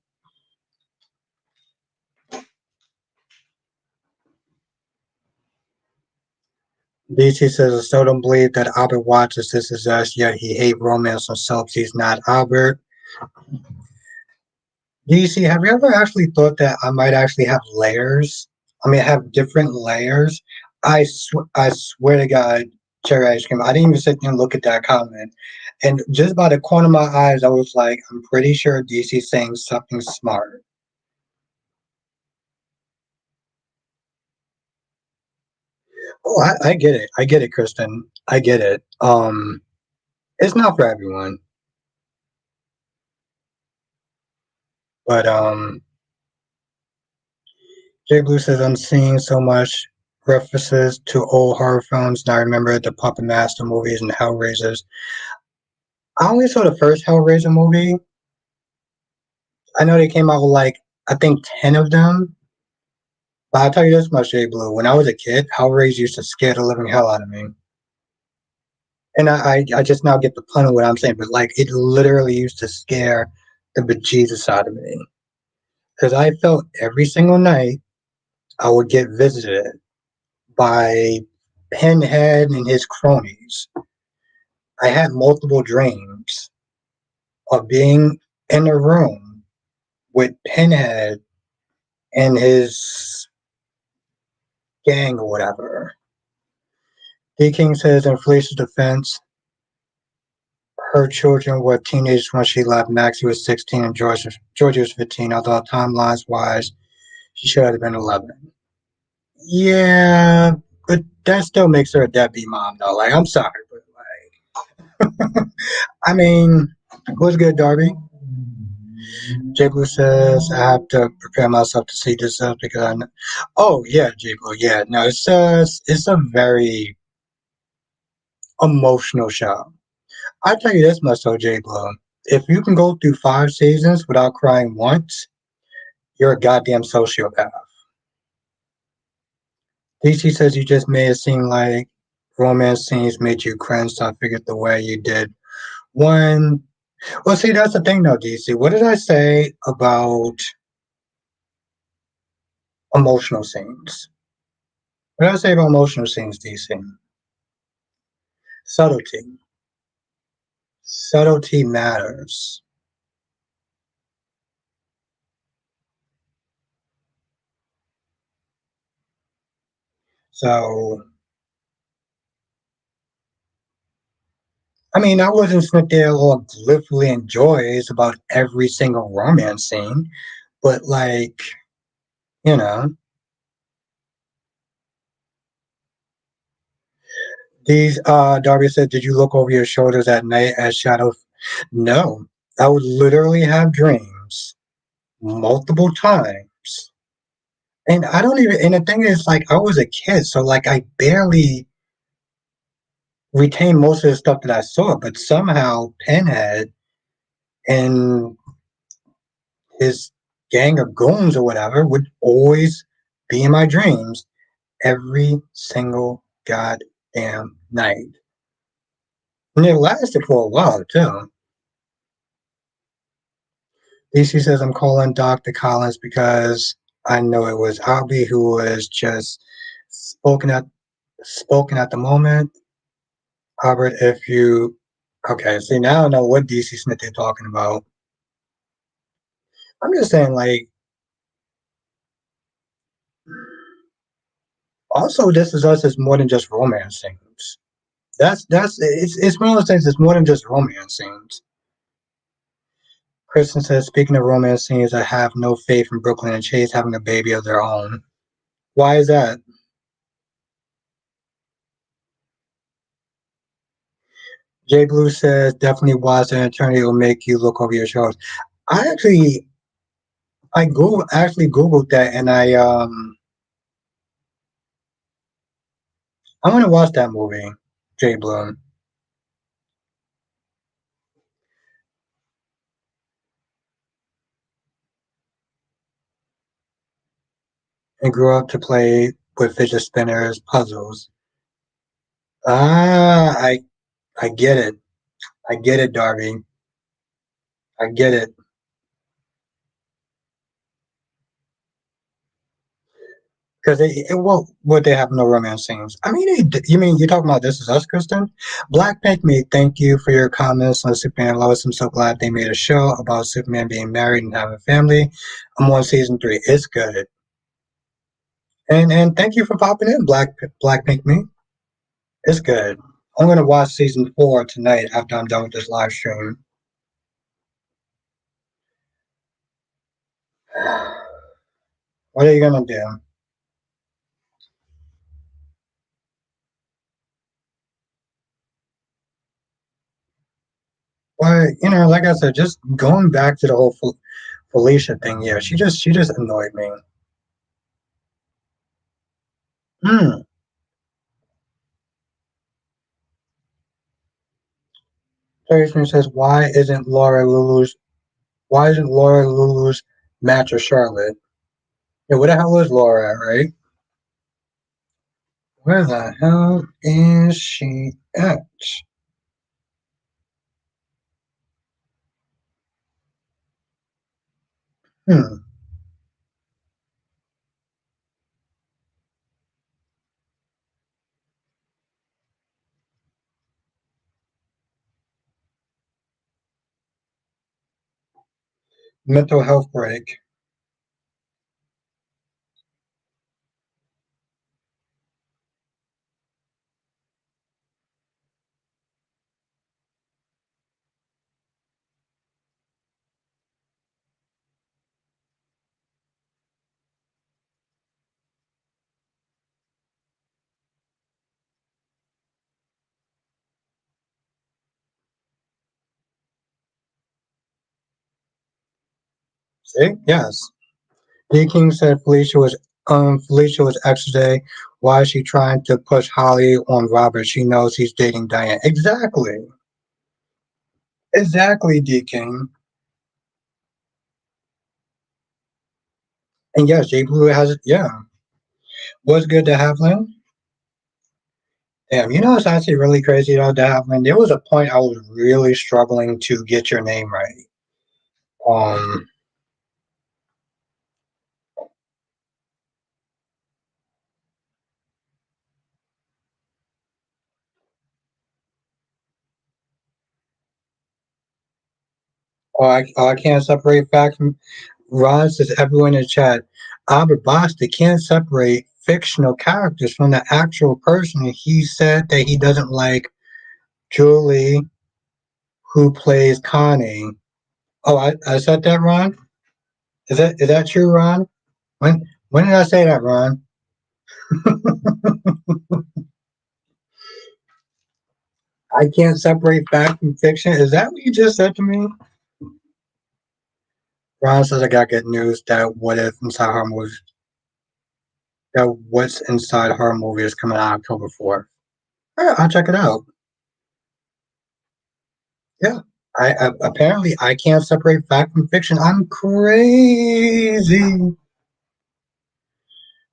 Speaker 1: DC says, I still don't believe that Albert watches This Is Us, yet he hate romance on soaps. He's not Albert. DC, have you ever actually thought that I might actually have layers? I mean, have different layers. I swear to God, cherry ice cream. I didn't even sit there and look at that comment, and just by the corner of my eyes, I was like, I'm pretty sure DC's saying something smart. Oh, I get it. I get it, Kristen. I get it. It's not for everyone, but Jay Blue says I'm seeing so much references to old horror films, and I remember the Puppet Master movies and Hellraisers. I only saw the first Hellraiser movie. I know they came out with like I think 10 of them. But I'll tell you this much, Jay Blue. When I was a kid, Hellraiser used to scare the living hell out of me. And I just now get the pun of what I'm saying, but like it literally used to scare the bejesus out of me. Because I felt every single night I would get visited by Pinhead and his cronies. I had multiple dreams of being in a room with Pinhead and his gang or whatever. D. King says, in Felicia's defense, her children were teenagers when she left. Maxie was 16 and Georgia was 15, although timelines wise, she should have been 11. Yeah, but that still makes her a deadbeat mom, though. Like, I'm sorry, but like, I mean, what's good, Darby? J Blue says I have to prepare myself to see this up because I know. Oh yeah, J Blue. Yeah, no, it's a very emotional show. I tell you this much though, J Blue. If you can go through 5 seasons without crying once, you're a goddamn sociopath. DC says you just made it seem like romance scenes made you cringe, so I figured the way you did one. Well, see, that's the thing though, DC. What did I say about emotional scenes? What did I say about emotional scenes, DC? Subtlety. Subtlety matters. So, I mean, I wasn't sit there all gleefully enjoys about every single romance scene, But like, you know, these Darby said, did you look over your shoulders at night as shadow? No. I would literally have dreams multiple times. And I don't even and the thing is like I was a kid, so like I barely retained most of the stuff that I saw, but somehow Pinhead and his gang of goons or whatever would always be in my dreams every single goddamn night. And it lasted for a while too. DC says I'm calling Dr. Collins because I know it was Albie who was just spoken at spoken at the moment. Albert, if you okay, see now I know what DC Smith they're talking about. I'm just saying, like, also This Is Us is more than just romance scenes. That's it's one of those things. It's more than just romance scenes. Kristen says, speaking of romance scenes, I have no faith in Brooklyn and Chase having a baby of their own. Why is that? Jay Blue says, definitely watch an attorney will make you look over your shoulders. I actually I Googled that and I'm gonna watch that movie, Jay Blue. And grew up to play with fidget spinners, puzzles. Ah, I get it. I get it, Darby. I get it. Because well, would they have no romance scenes? I mean, you mean you're talking about This Is Us, Kristen? Blackpink me. Thank you for your comments on Superman Lois. I'm so glad they made a show about Superman being married and having a family. I'm on season 3. It's good. And thank you for popping in, Blackpink me. It's good. I'm gonna watch season 4 tonight after I'm done with this live stream. What are you gonna do? Well, like I said, just going back to the whole Felicia thing. Yeah, she just annoyed me. Hmm. Terry says, why isn't Laura Lulu's match of Charlotte? Yeah, where the hell is Laura at, right? Where the hell is she at? Hmm. Mental health break. See? Yes. D King said Felicia was extra day. Why is she trying to push Holly on Robert? She knows he's dating Diane. Exactly. Exactly, D King. And yes, Jay Blue has it. Yeah. Was good to have Lynn. Damn, it's actually really crazy though, Davlin. There was a point I was really struggling to get your name right. Um, I can't separate fact from Ron says everyone in the chat. Albert Basta can't separate fictional characters from the actual person. He said that he doesn't like Julie, who plays Connie. Oh, I said that, Ron? Is that true, Ron? When did I say that, Ron? I can't separate fact from fiction. Is that what you just said to me? Ron says I got good news that what if inside horror movie that what's inside horror movie is coming out October 4th. Yeah, I'll check it out. Yeah. I apparently I can't separate fact from fiction. I'm crazy.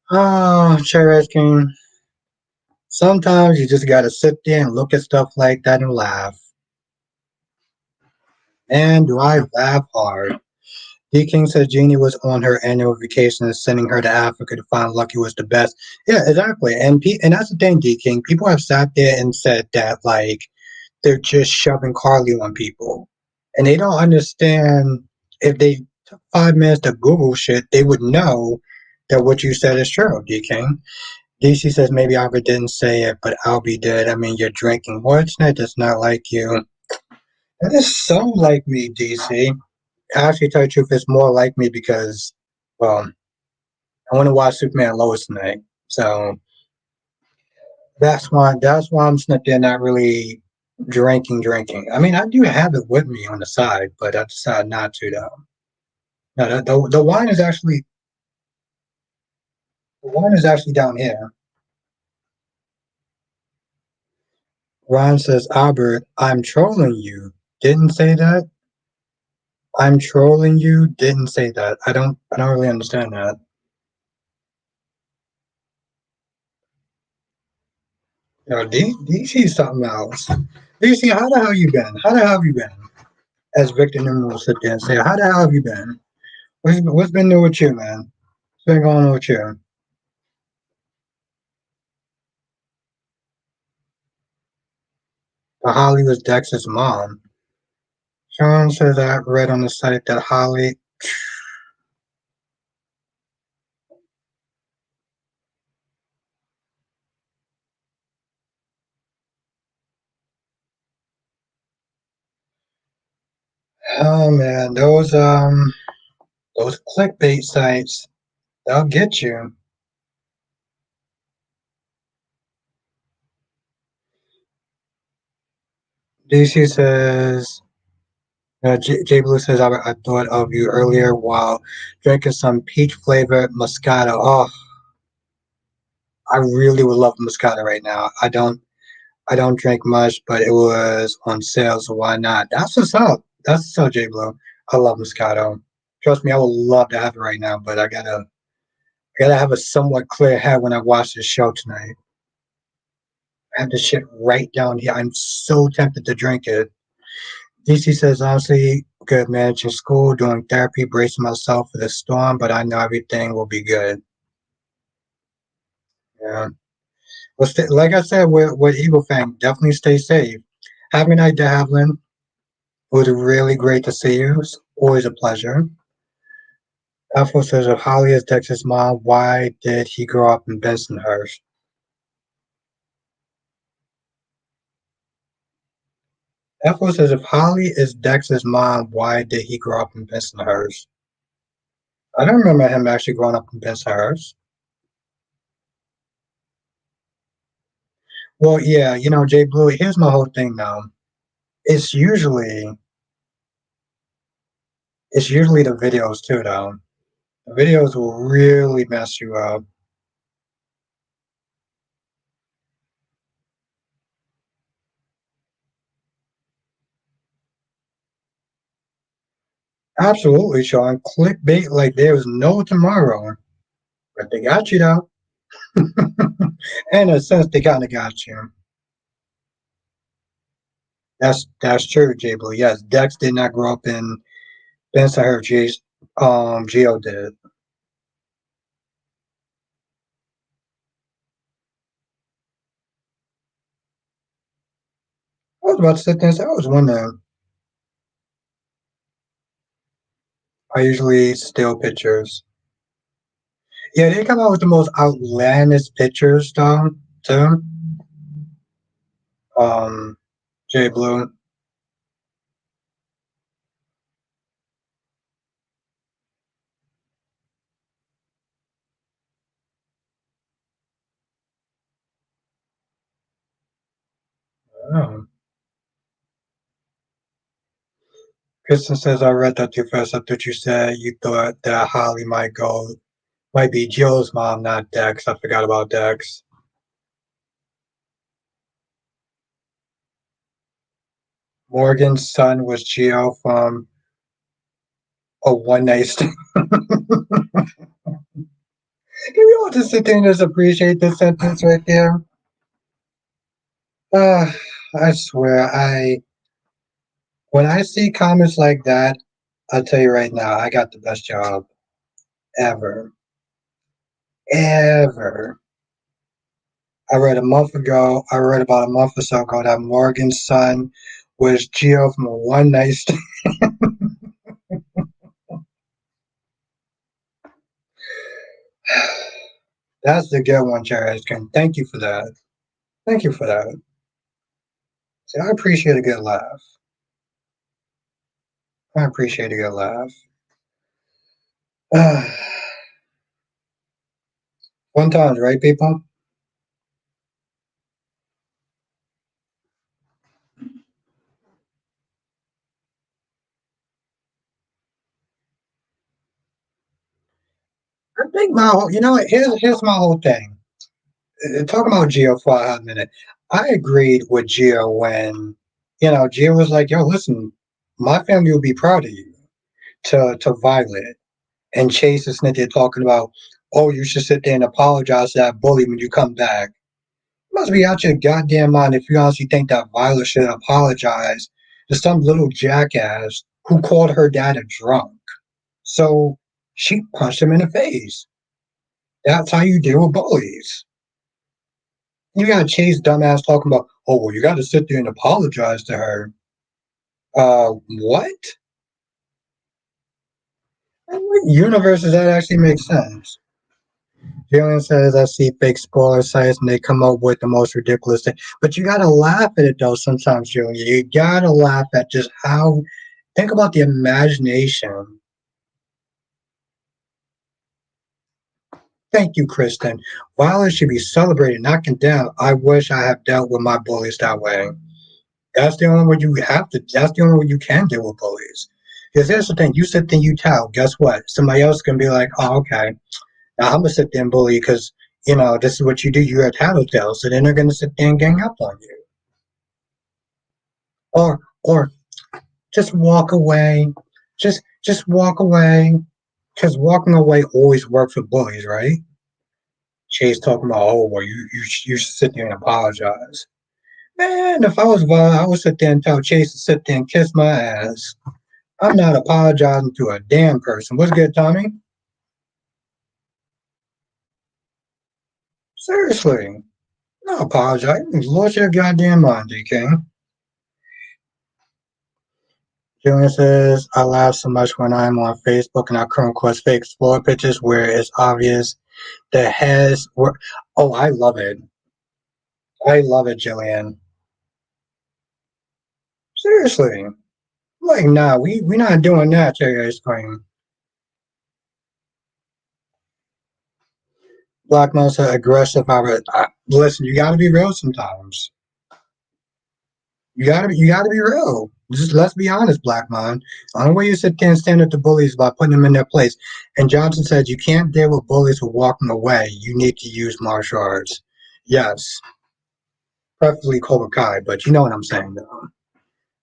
Speaker 1: Oh, Cherry King. Sometimes you just gotta sit there and look at stuff like that and laugh. And do I laugh hard? D King said Jeannie was on her annual vacation and sending her to Africa to find Lucky was the best. Yeah, exactly. And that's the thing, D King. People have sat there and said that like they're just shoving Carly on people. And they don't understand if they took 5 minutes to Google shit, they would know that what you said is true, D King. DC says maybe Albert didn't say it, but Albie did. I mean, you're drinking. What's that? That's not like you. That is so like me, DC. Actually, to tell you the truth, it's more like me because, well, I want to watch Superman and Lois tonight. So that's why I'm sitting there not really drinking. I mean, I do have it with me on the side, but I decided not to though. No, the wine is actually down here. Ron says, Albert, I'm trolling you. Didn't say that. I'm trolling you. Didn't say that. I don't really understand that. DC is something else. DC, how the hell you been? How the hell have you been? As Victor Newman will sit there and say, how the hell have you been? What's been new with you, man? What's been going on with you? But Holly was Dex's mom. Sean says I read on the site that Holly. Oh man, those clickbait sites, they'll get you. DC says J Blue says I thought of you earlier while drinking some peach flavored Moscato. Oh, I really would love Moscato right now. I don't drink much, but it was on sale, so why not? That's what's up. That's what's up, J Blue. I love Moscato. Trust me, I would love to have it right now, but I gotta have a somewhat clear head when I watch this show tonight. I have this shit right down here. I'm so tempted to drink it. DC says honestly, good managing school, doing therapy, bracing myself for the storm, but I know everything will be good. Yeah. Well, like I said, with Eagle Fang, definitely stay safe. Have a good night, Davlin. It was really great to see you. It's always a pleasure. Alpha says, if Holly is Dex's mom, why did he grow up in Bensonhurst? Alpha says, if Holly is Dex's mom, why did he grow up in Bensonhurst? I don't remember him actually growing up in Bensonhurst. Well, yeah, Jay Blue, here's my whole thing now. It's usually it's usually the videos too, though. The videos will really mess you up. Absolutely, Sean. Clickbait like there was no tomorrow. But they got you though. In a sense, they kinda got you. That's true, Jay Blue. Yes, Dex did not grow up in Bensonhurst. Geo did. I was about to sit there and say, I was wondering. I usually steal pictures. Yeah, they come out with the most outlandish pictures, though, too. Um, Jay Blue. Oh. Kristen says, I read that too fast. I thought you said you thought that Holly might be Joe's mom, not Dex. I forgot about Dex. Morgan's son was Geo from a one night stand. Can we all just sit there and just appreciate this sentence right there? Uh, I swear, when I see comments like that, I'll tell you right now, I got the best job ever. Ever. I read about a month or so ago that Morgan's son was Geo from a one night stand. That's the good one, Cherry King. Thank you for that. Thank you for that. See, I appreciate a good laugh. I appreciate a good laugh. One times, right, people? I think you know what? Here's my whole thing. Talking about Gio for a hot minute. I agreed with Gio when, Gio was like, yo, listen, my family will be proud of you to Violet. And Chase is sitting there talking about, oh, you should sit there and apologize to that bully when you come back. You must be out your goddamn mind if you honestly think that Violet should apologize to some little jackass who called her dad a drunk. So she punched him in the face. That's how you deal with bullies. You got Chase dumbass talking about, oh, well, you got to sit there and apologize to her. What? In what universe does that actually make sense? Jalen says, I see fake spoiler sites and they come up with the most ridiculous thing. But you gotta laugh at it though sometimes, Julian. You gotta laugh at just how, think about the imagination. Thank you, Kristen. Violence should be celebrated, not condemned. I wish I had dealt with my bullies that way. That's the only way you have to, that's the only way you can deal with bullies. Because here's the thing, you sit there and you tell, guess what? Somebody else can be like, oh, okay. Now I'm gonna sit there and bully because this is what you do. You're a tattletale, so then they're gonna sit there and gang up on you, or just walk away, just walk away, because walking away always works for bullies, right? Chase talking about, oh well, you should sit there and apologize. Man, if I was violent, I would sit there and tell Chase to sit there and kiss my ass. I'm not apologizing to a damn person. What's good, Tommy? Seriously, no apologize. Lose your goddamn mind, DK. Julian says, I laugh so much when I'm on Facebook and I come across fake explore pictures where it's obvious the heads were. Oh, I love it. I love it, Jillian. Seriously. Like, nah, we not doing that, Cherry Ice Cream. Black Monster aggressive. Listen, you gotta be real sometimes. You gotta be real. Just let's be honest, Black Man. The only way you sit there and stand up to bullies is by putting them in their place. And Johnson said you can't deal with bullies who walking away. You need to use martial arts. Yes, preferably Cobra Kai, but you know what I'm saying though.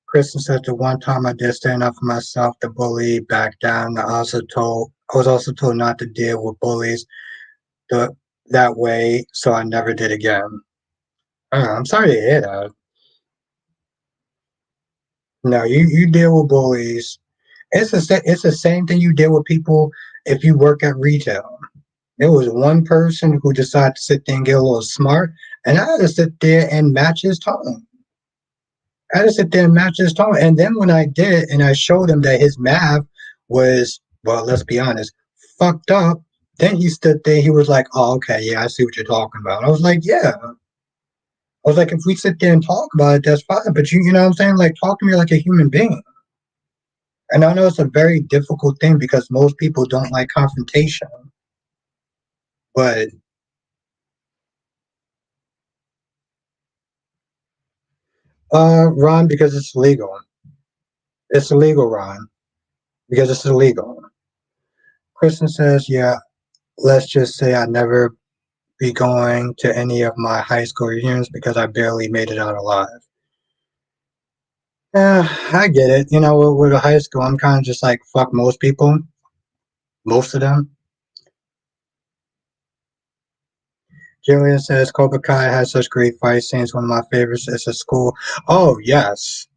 Speaker 1: Kristen said the one time I did stand up for myself, the bully backed down. I was also told not to deal with bullies the, that way, so I never did again. I'm sorry to hear that. No, you deal with bullies. It's the same thing you deal with people if you work at retail. There was one person who decided to sit there and get a little smart, and I had to sit there and match his tone. I had to sit there and match his tone. And then when I did, and I showed him that his math was, well, let's be honest, fucked up. Then he stood there. He was like, "Oh, okay, yeah, I see what you're talking about." I was like, "Yeah." I was like, "If we sit there and talk about it, that's fine." But you know what I'm saying? Like, talk to me like a human being. And I know it's a very difficult thing because most people don't like confrontation. But Ron, because it's illegal. It's illegal, Ron, because it's illegal. Kristen says, yeah, let's just say I never be going to any of my high school reunions because I barely made it out alive. Yeah, I get it. You know, with a high school, I'm kind of just like, fuck most people, most of them. Jillian says, Cobra Kai has such great fight scenes. One of my favorites is a school. Oh, yes.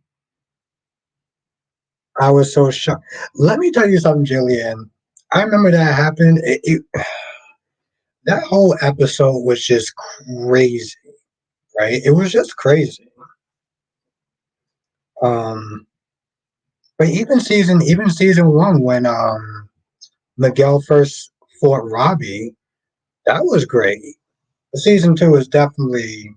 Speaker 1: I was so shocked. Let me tell you something, Jillian. I remember that happened. That whole episode was just crazy, right? It was just crazy. Um, but even season one, when Miguel first fought Robbie, that was great. Season two is definitely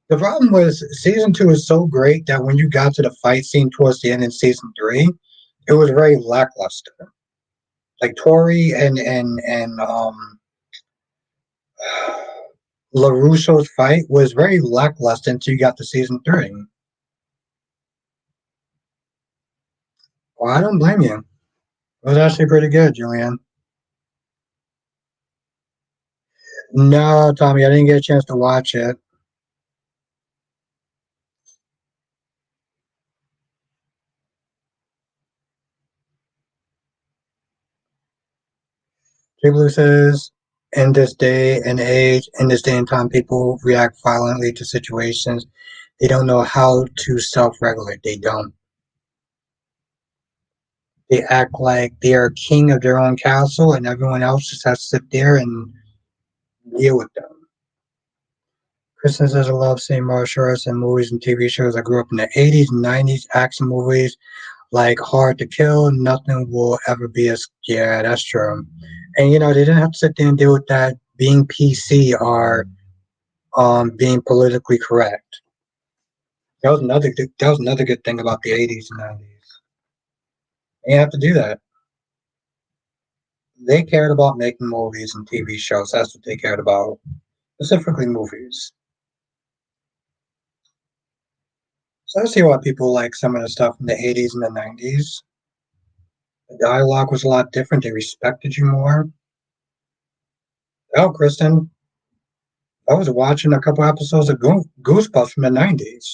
Speaker 1: the problem. Was season two is so great that when you got to the fight scene towards the end in season three, it was very lackluster. Like Tori and LaRusso's fight was very lackluster until you got to season three. Well, I don't blame you. It was actually pretty good, Julian. No, Tommy, I didn't get a chance to watch it. Jay Blue says, in this day and age, in this day and time, people react violently to situations. They don't know how to self-regulate. They don't. They act like they are king of their own castle, and everyone else just has to sit there and deal with them. Kristen says, I love seeing martial arts in movies and TV shows. I grew up in the 80s and 90s action movies like Hard to Kill. Nothing will ever be as, yeah, that's true. And, they didn't have to sit there and deal with that being PC or being politically correct. That was another good thing about the 80s and 90s. They didn't have to do that. They cared about making movies and TV shows. That's what they cared about, specifically movies. So I see why people like some of the stuff in the 80s and the 90s. The dialogue was a lot different. They respected you more. Oh, Kristen, I was watching a couple episodes of Goosebumps from the 90s.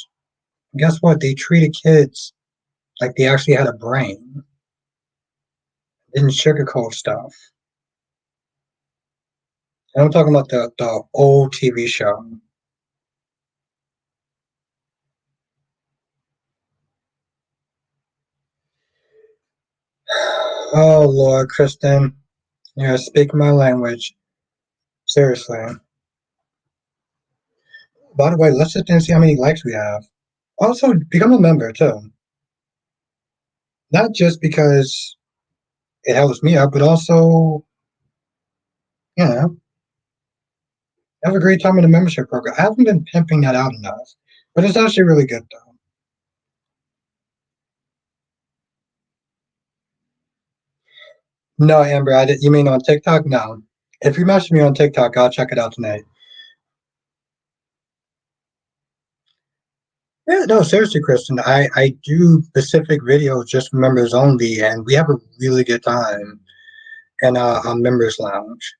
Speaker 1: Guess what? They treated kids like they actually had a brain. Didn't sugarcoat stuff. And I'm talking about the old TV show. Oh, Lord, Kristen. You're speaking my language. Seriously. By the way, let's sit there and see how many likes we have. Also, become a member, too. Not just because it helps me out, but also, you know, have a great time in the membership program. I haven't been pimping that out enough, but it's actually really good, though. No, Amber, you mean on TikTok? No. If you message me on TikTok, I'll check it out tonight. Yeah, no, seriously, Kristen, I do specific videos just for members only, and we have a really good time in our members lounge.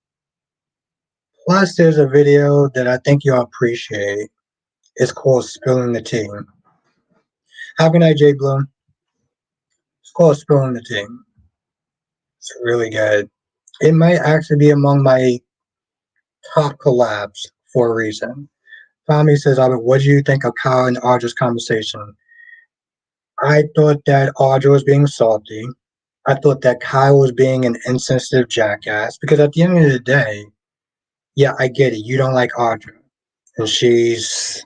Speaker 1: Plus, there's a video that I think you'll appreciate. It's called Spilling the Tea. Have a good night, Jay Bloom. It's called Spilling the Tea. It's really good. It might actually be among my top collabs for a reason. Tommy says, what do you think of Kyle and Audra's conversation? I thought that Audra was being salty. I thought that Kyle was being an insensitive jackass because at the end of the day, yeah, I get it. You don't like Audra, and she's,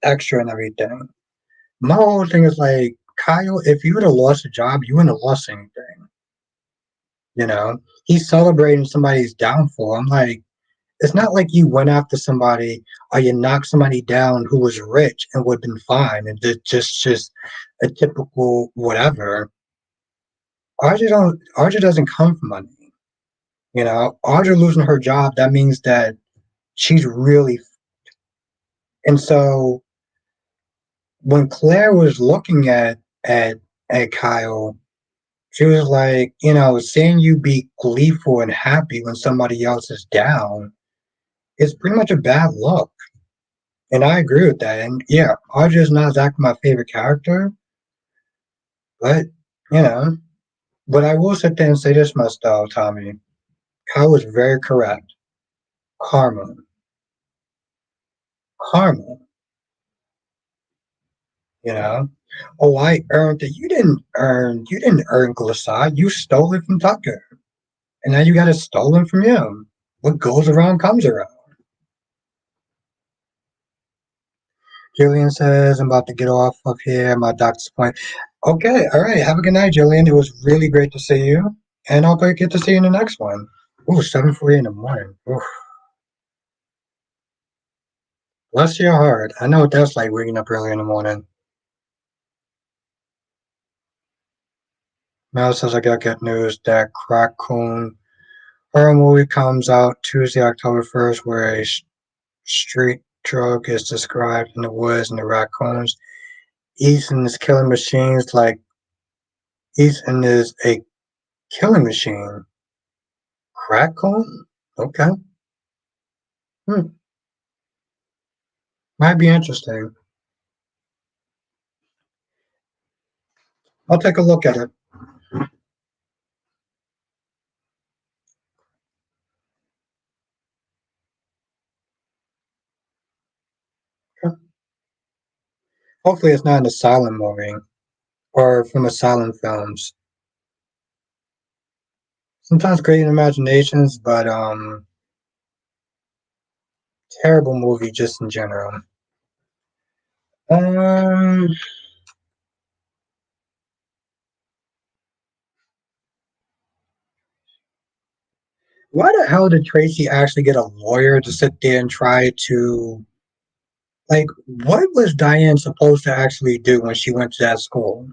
Speaker 1: extra and everything. My whole thing is like, Kyle, if you would have lost a job, you wouldn't have lost anything. He's celebrating somebody's downfall. I'm like, it's not like you went after somebody or you knocked somebody down who was rich and would have been fine and just a typical whatever. Audra doesn't come from money. Audra losing her job, that means that she's really, and so when Claire was looking at Kyle, she was like, seeing you be gleeful and happy when somebody else is down is pretty much a bad look. And I agree with that. And yeah, Audrey is not exactly my favorite character, but you know, but I will sit there and say this much though, Tommy. Kyle was very correct. Karma. Karma, you know? Oh, I earned it. You didn't earn Glissade. You stole it from Tucker. And now you got it stolen from him. What goes around comes around. Jillian says, I'm about to get off of here. My doctor's appointment. Okay, all right. Have a good night, Jillian. It was really great to see you. And I'll get to see you in the next one. Ooh, 7:40 in the morning. Ooh, bless your heart. I know what that's like waking up early in the morning. Mel says I got good news that Raccoon horror movie comes out Tuesday, October 1st, where a street drug is described in the woods and the raccoons. Ethan is killing machines like Ethan is a killing machine. Raccoon? Okay. Hmm. Might be interesting. I'll take a look at it. Hopefully it's not an asylum movie or from asylum films. Sometimes great imaginations, but terrible movie just in general. Um, why the hell did Tracy actually get a lawyer to sit there and try to like? What was Diane supposed to actually do when she went to that school?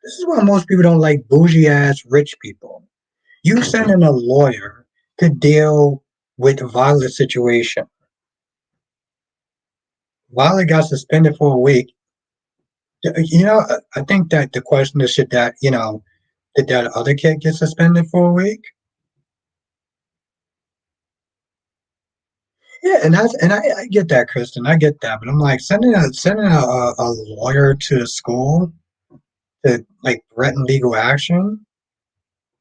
Speaker 1: This is why most people don't like bougie ass rich people. You send in a lawyer to deal with Violet's situation. Violet got suspended for a week. I think that the question is, did that other kid get suspended for a week? Yeah, and I get that, Kristen. I get that, but I'm like sending a lawyer to the school to like threaten legal action.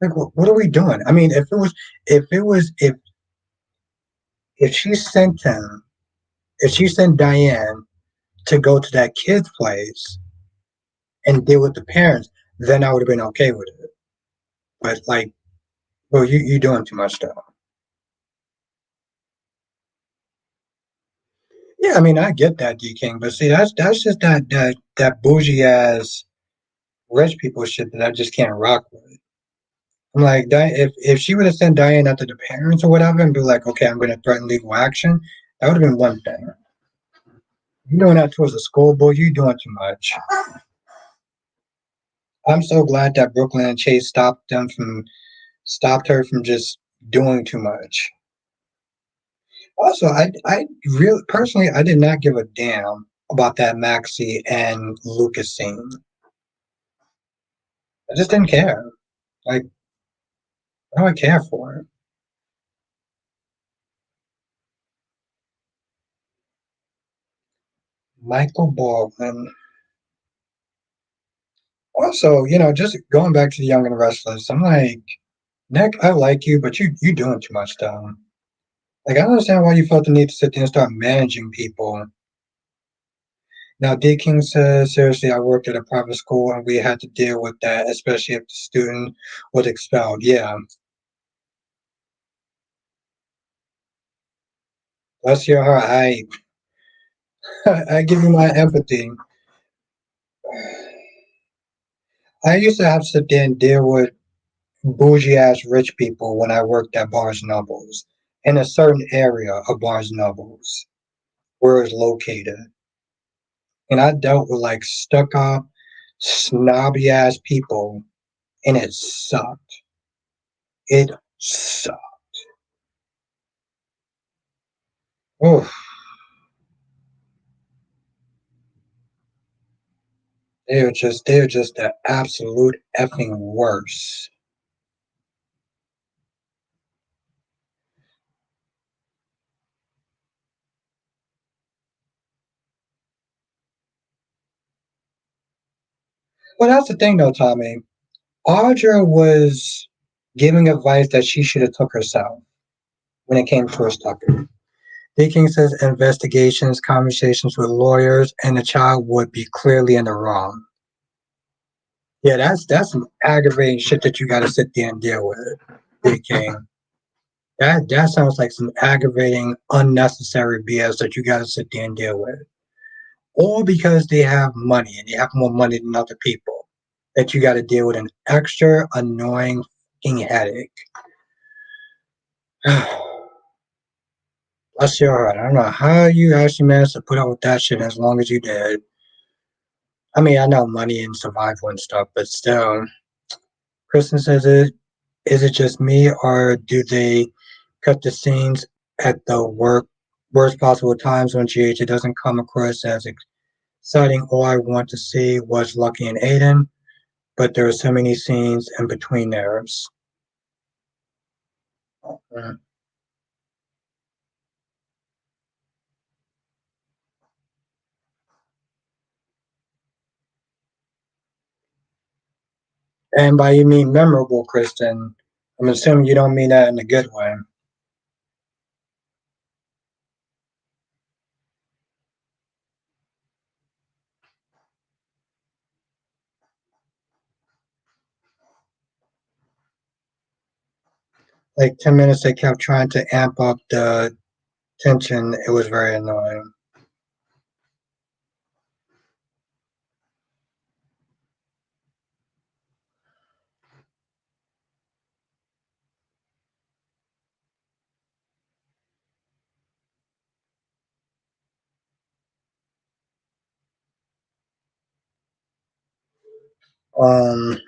Speaker 1: Like, what are we doing? I mean, if she sent him, if she sent Diane to go to that kid's place and deal with the parents, then I would have been okay with it. But like, well, you doing too much stuff. Yeah, I mean, I get that, D King, but see, that's just that bougie ass rich people shit that I just can't rock with. I'm like, if she would have sent Diane out to the parents or whatever and be like, okay, I'm going to threaten legal action, that would have been one thing. You doing that towards a schoolboy, you doing too much. I'm so glad that Brooklyn and Chase stopped her from just doing too much. Also, I really personally I did not give a damn about that Maxie and Lucas scene. I just didn't care. Like, what do I care for? Michael Baldwin. Also, just going back to the Young and Restless, I'm like, Nick, I like you, but you doing too much though. Like, I don't understand why you felt the need to sit there and start managing people. Now, D. King says, seriously, I worked at a private school and we had to deal with that, especially if the student was expelled. Yeah, bless your heart. I give you my empathy. I used to have to sit there and deal with bougie ass rich people when I worked at Barnes and Nobles in a certain area of Barnes and Nobles where it's located. And I dealt with like stuck up, snobby ass people, and it sucked. It sucked. Oof. They're just the absolute effing worst. Well, that's the thing though, Tommy. Audra was giving advice that she should have took herself when it came to her stalker. Deakin says investigations, conversations with lawyers, and the child would be clearly in the wrong. Yeah, that's some aggravating shit that you got to sit there and deal with, Deakin. That sounds like some aggravating, unnecessary BS that you got to sit there and deal with. All because they have money and they have more money than other people. That you got to deal with an extra annoying fucking headache. Bless your heart. I don't know how you actually managed to put up with that shit as long as you did. I mean, I know money and survival and stuff, but still. Kristen says it. Is it just me, or do they cut the scenes at the worst possible times on GH? It doesn't come across as exciting. All I want to see was Lucky and Aiden, but there are so many scenes in between theirs. Mm. And by you mean memorable, Kristen, I'm assuming you don't mean that in a good way. Like 10 minutes, they kept trying to amp up the tension. It was very annoying. Um,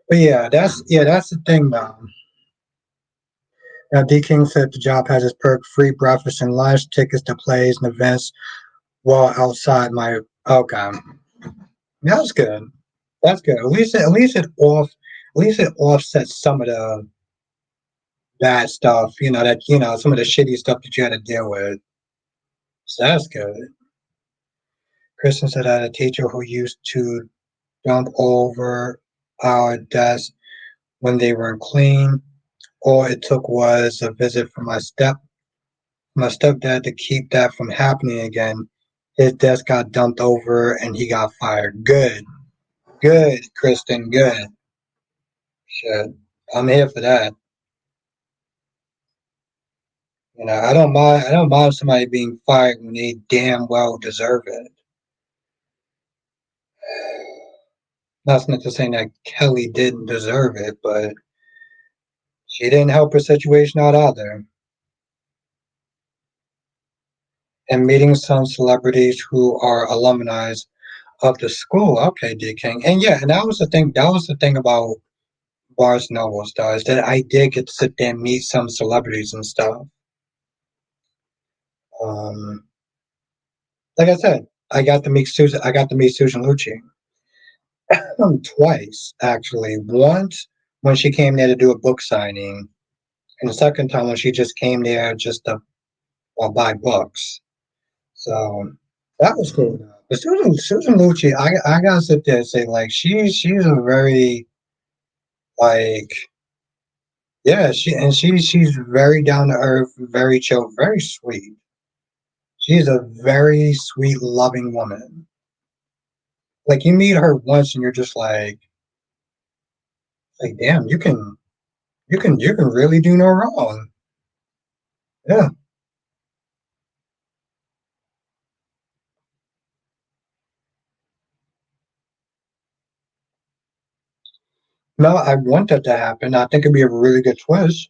Speaker 1: but yeah, that's the thing though. Now, D King said the job has its perk: free breakfast and lunch, tickets to plays and events while outside my. Okay, that's good. That's good. At least it offsets some of the bad stuff. Some of the shitty stuff that you had to deal with. So that's good. Kristen said I had a teacher who used to dump over our desk when they weren't clean. All it took was a visit from my stepdad to keep that from happening again. His desk got dumped over and he got fired. Good. Good, Kristen, good. Shit. I'm here for that. I don't mind somebody being fired when they damn well deserve it. That's not to say that Kelly didn't deserve it, but she didn't help her situation out either. And meeting some celebrities who are alumni of the school. Okay, D King. And yeah, and that was the thing about Barnes Noble stars that I did get to sit there and meet some celebrities and stuff. Um, like I said, I got to meet Susan Lucci twice actually. Once when she came there to do a book signing, and the second time when she just came there just to buy books. So that was cool. But Susan Lucci, I gotta sit there and say like she's a very like yeah she's very down to earth, very chill, very sweet. She's a very sweet, loving woman. Like you meet her once and you're just like damn, you can really do no wrong. Yeah. No, I want that to happen. I think it'd be a really good twist.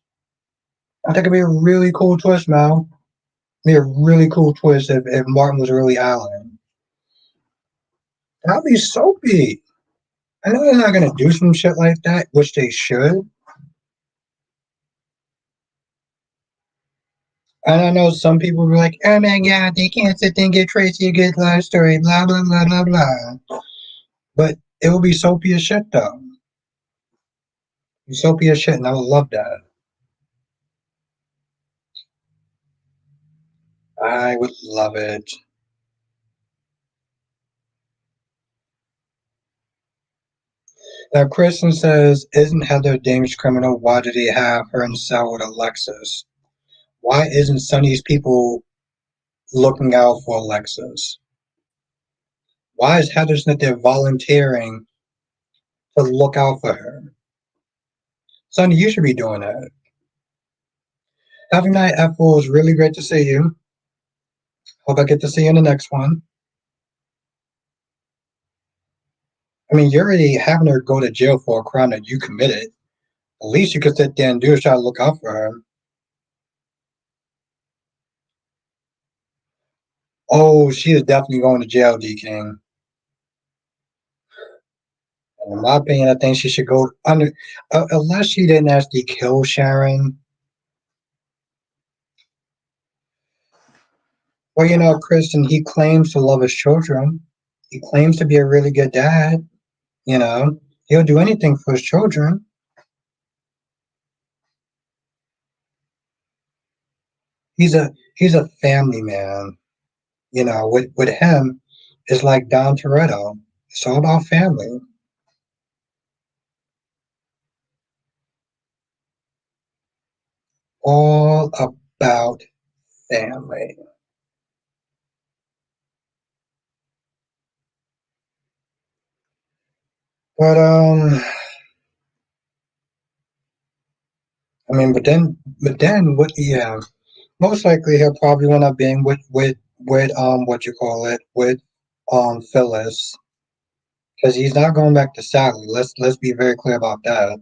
Speaker 1: I think it'd be a really cool twist, Mal. It'd be a really cool twist if Martin was really Alan. That'd be soapy. I know they're not gonna do some shit like that, which they should. And I know some people were like, "Oh my god, they can't sit there and get Tracy a good love story." Blah blah blah blah blah. But it would be soapy as shit, though. Soapy as shit, and I would love that. I would love it. Now, Kristen says, "Isn't Heather a dangerous criminal? Why do they have her in the cell with Alexis? Why isn't Sonny's people looking out for Alexis? Why is Heather Smith there volunteering to look out for her? Sonny, you should be doing that." Have a night, Ethel. It was really great to see you. Hope I get to see you in the next one. I mean, you're already having her go to jail for a crime that you committed. The least you could sit there and do is try to look out for her. Oh, she is definitely going to jail, D King. In my opinion, I think she should go under, unless she didn't actually kill Sharon. Well, Kristen, he claims to love his children. He claims to be a really good dad. He'll do anything for his children. He's a family man. With him, it's like Don Toretto. It's all about family. All about family. But I mean, but then what? Yeah, most likely he'll probably want to be in with what you call it with Phyllis, because he's not going back to Sally. Let's be very clear about that.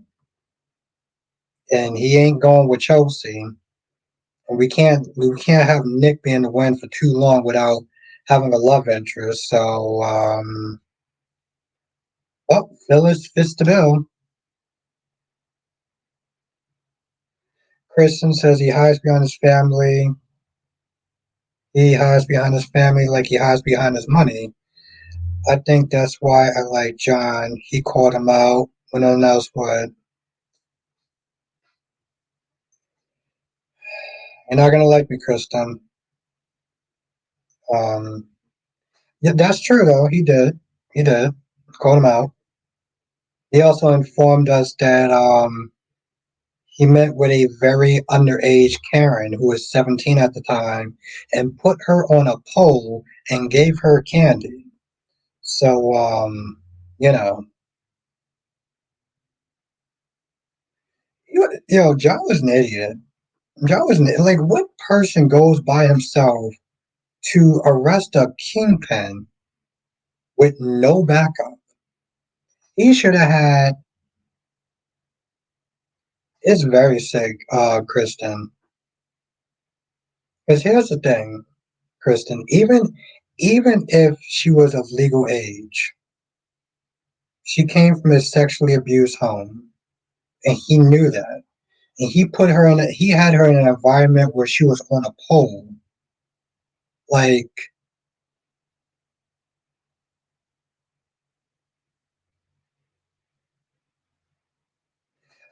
Speaker 1: And he ain't going with Chelsea. And we can't have Nick be in the win for too long without having a love interest. So well, Phyllis fits the bill. Kristen says he hides behind his family. He hides behind his family like he hides behind his money. I think that's why I like John. He called him out when no one else would. You're not gonna like me, Kristen. Um, yeah, that's true though. He did. He did. Called him out. He also informed us that he met with a very underage Karen who was 17 at the time and put her on a pole and gave her candy. So you know, John was an idiot. John was like, what person goes by himself to arrest a kingpin with no backup? He should have had. It's very sick, Kristen. Because here's the thing, Kristen. Even if she was of legal age, she came from a sexually abused home, and he knew that. And he had her in an environment where she was on a pole. Like,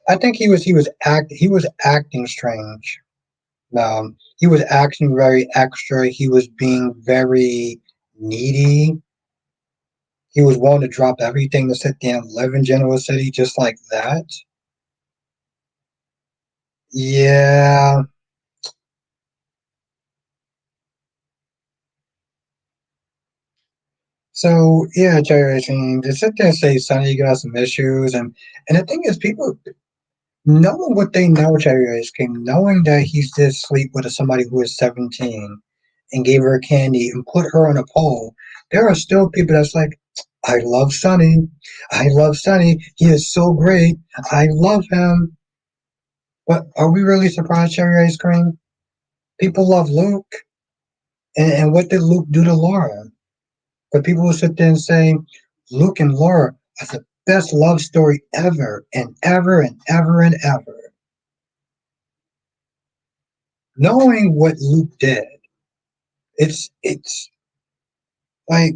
Speaker 1: I think he was acting strange. He was acting very extra. He was being very needy. He was willing to drop everything to sit there and live in Genoa City just like that. Yeah. So yeah, Jerry, I mean, to sit there and say Sonny got some issues, and the thing is, people knowing what they know, Jerry Ice King, knowing that he's did sleep with somebody who is 17 and gave her candy and put her on a pole, there are still people that's like, I love Sonny. I love Sonny. He is so great. I love him. But are we really surprised, Cherry Ice Cream? People love Luke. And what did Luke do to Laura? But people will sit there and say, Luke and Laura as the best love story ever and ever and ever and ever. Knowing what Luke did, it's like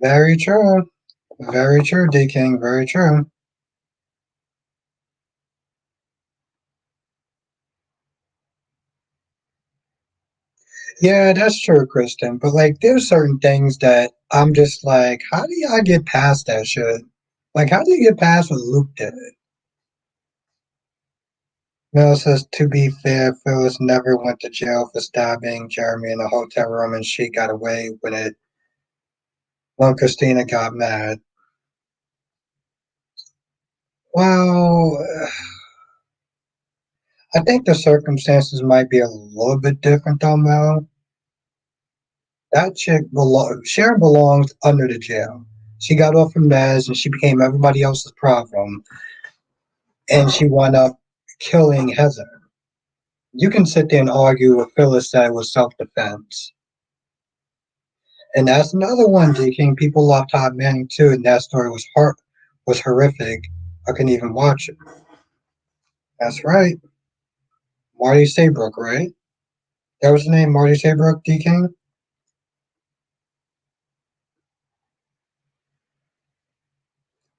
Speaker 1: very true. Very true, D King, very true. Yeah, that's true, Kristen. But like there's certain things that I'm just like, how do y'all get past that shit? Like how do you get past what Luke did? Mel says, to be fair, Phyllis never went to jail for stabbing Jeremy in a hotel room and she got away with it when Christina got mad. Well, I think the circumstances might be a little bit different though, Mel. That Sharon belongs under the jail. She got off from meds and she became everybody else's problem and she wound up killing Heather. You can sit there and argue with Phyllis that it was self defense. And that's another one, J. King. People love Todd Manning too, and that story was horrific. I couldn't even watch it. That's right. Marty Saybrook, right? That was the name, Marty Saybrook, D. King?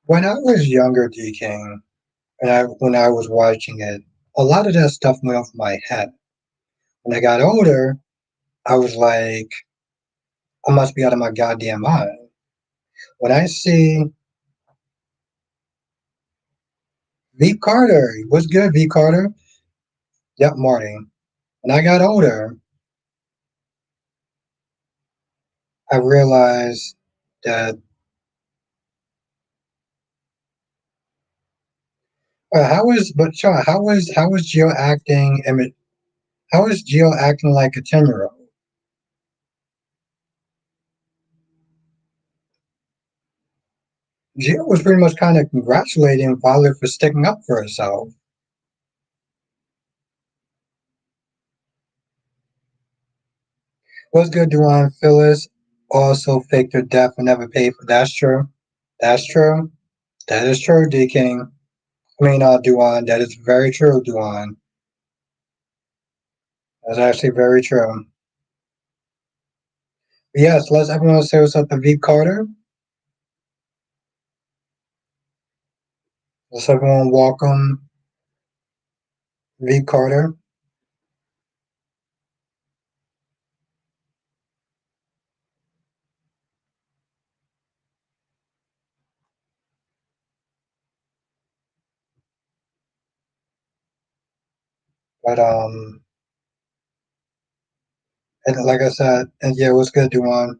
Speaker 1: When I was younger, D. King, and when I was watching it, a lot of that stuff went off my head. When I got older, I was like, I must be out of my goddamn mind. When I see V Carter, what's good, V Carter? Yep, Marty. When I got older, I realized that how is but Sean, how is Gio acting? I mean, how is Gio acting like a 10-year old? Gio was pretty much kind of congratulating Violet for sticking up for herself. What's good, Duane? Phyllis also faked her death and never paid for. That's true. That's true. That is true, D King. I mean, Duane. That is very true, Duane. That's actually very true. But yes, let's everyone say what's up to V Carter. Let's everyone welcome V Carter. But and like I said, and yeah, what's good, Duane?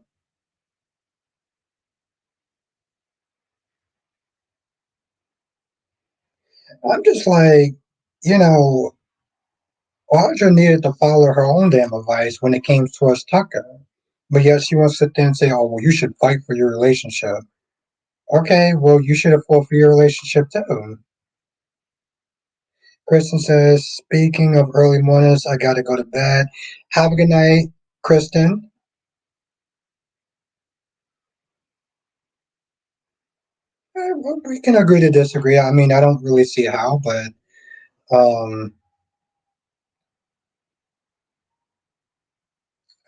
Speaker 1: I'm just like, you know, Audra needed to follow her own damn advice when it came towards Tucker. But yet she wants to sit there and say, oh, well, you should fight for your relationship. Okay, well, you should have fought for your relationship too. Kristen says, speaking of early mornings, I gotta go to bed. Have a good night, Kristen. Well, we can agree to disagree. I mean, I don't really see how, but um,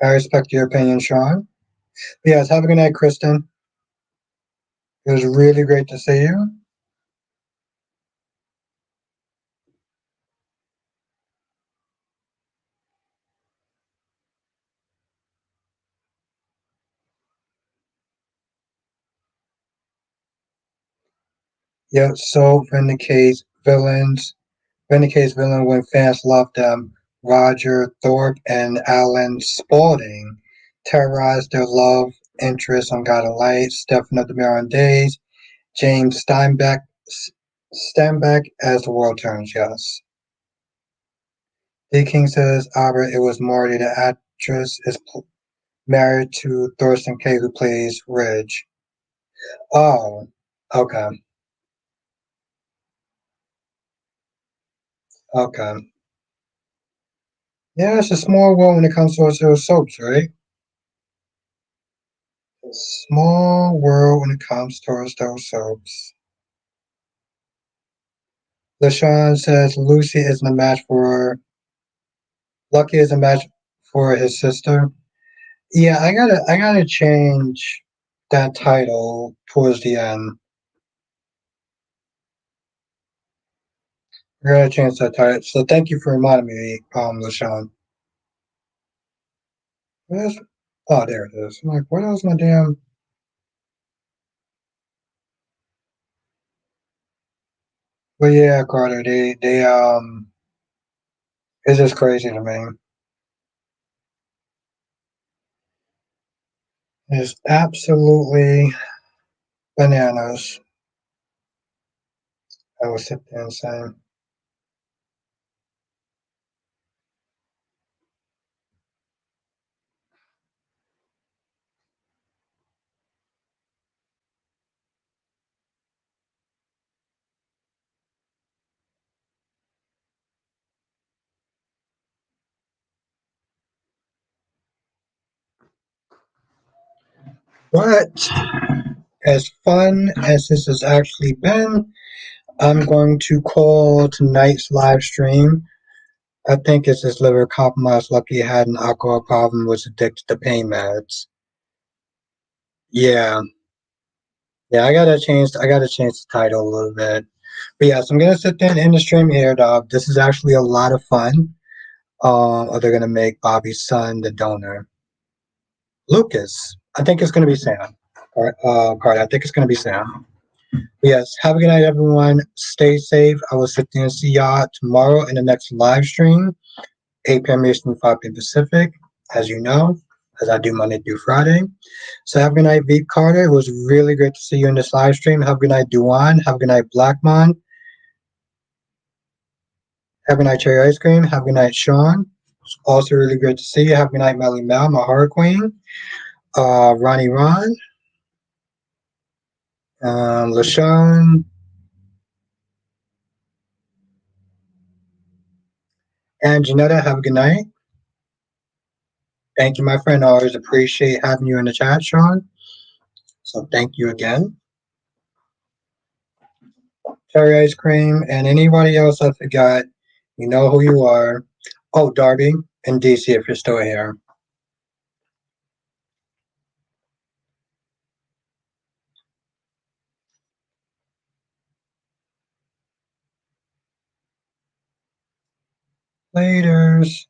Speaker 1: I respect your opinion, Sean. Yes, have a good night, Kristen. It was really great to see you. Yep, so vindicates villain when fans love them. Roger Thorpe and Alan Spaulding terrorized their love interest on God of Light, Stefan of the Mirror Days, James Steinbeck as the world turns, yes. D. King says, Albert, it was Marty. The actress is married to Thorsten K, who plays Ridge. Oh, okay, okay. Yeah, it's a small world when it comes to those soaps, right? A small world when it comes to those soaps. LaShawn says Lucy isn't a match for Lucky is a match for his sister. Yeah, I gotta change that title towards the end. I gotta change that title. So thank you for reminding me, LaShawn. Where's Oh, there it is. I'm like, what else my damn But yeah, Carter, they it's just crazy to me. It's absolutely bananas. I was sit there and saying. But as fun as this has actually been, I'm going to call tonight's live stream. I think it's his liver compromised. Lucky he had an alcohol problem, was addicted to pain meds. Yeah, yeah. I gotta change the title a little bit. But yeah, so I'm gonna sit there and end the stream here, dog. This is actually a lot of fun. Or they're gonna make Bobby's son the donor. Lucas. I think it's gonna be Sam. Carter. I think it's gonna be Sam. But yes. Have a good night, everyone. Stay safe. I will sit there and see y'all tomorrow in the next live stream. 8 p.m. Eastern, 5 p.m. Pacific, as you know, as I do Monday through Friday. So have a good night, Veep Carter. It was really great to see you in this live stream. Have a good night, Duan. Have a good night, Blackmon. Have a good night, Cherry Ice Cream. Have a good night, Sean. It's also really great to see you. Have a good night, Melly Mel, my horror queen. Ronnie Ron. LaShawn. And Janetta, have a good night. Thank you, my friend. I always appreciate having you in the chat, Sean. So thank you again. Cherry Ice Cream, and anybody else I forgot, you know who you are. Oh, Darby and DC, if you're still here. Laters.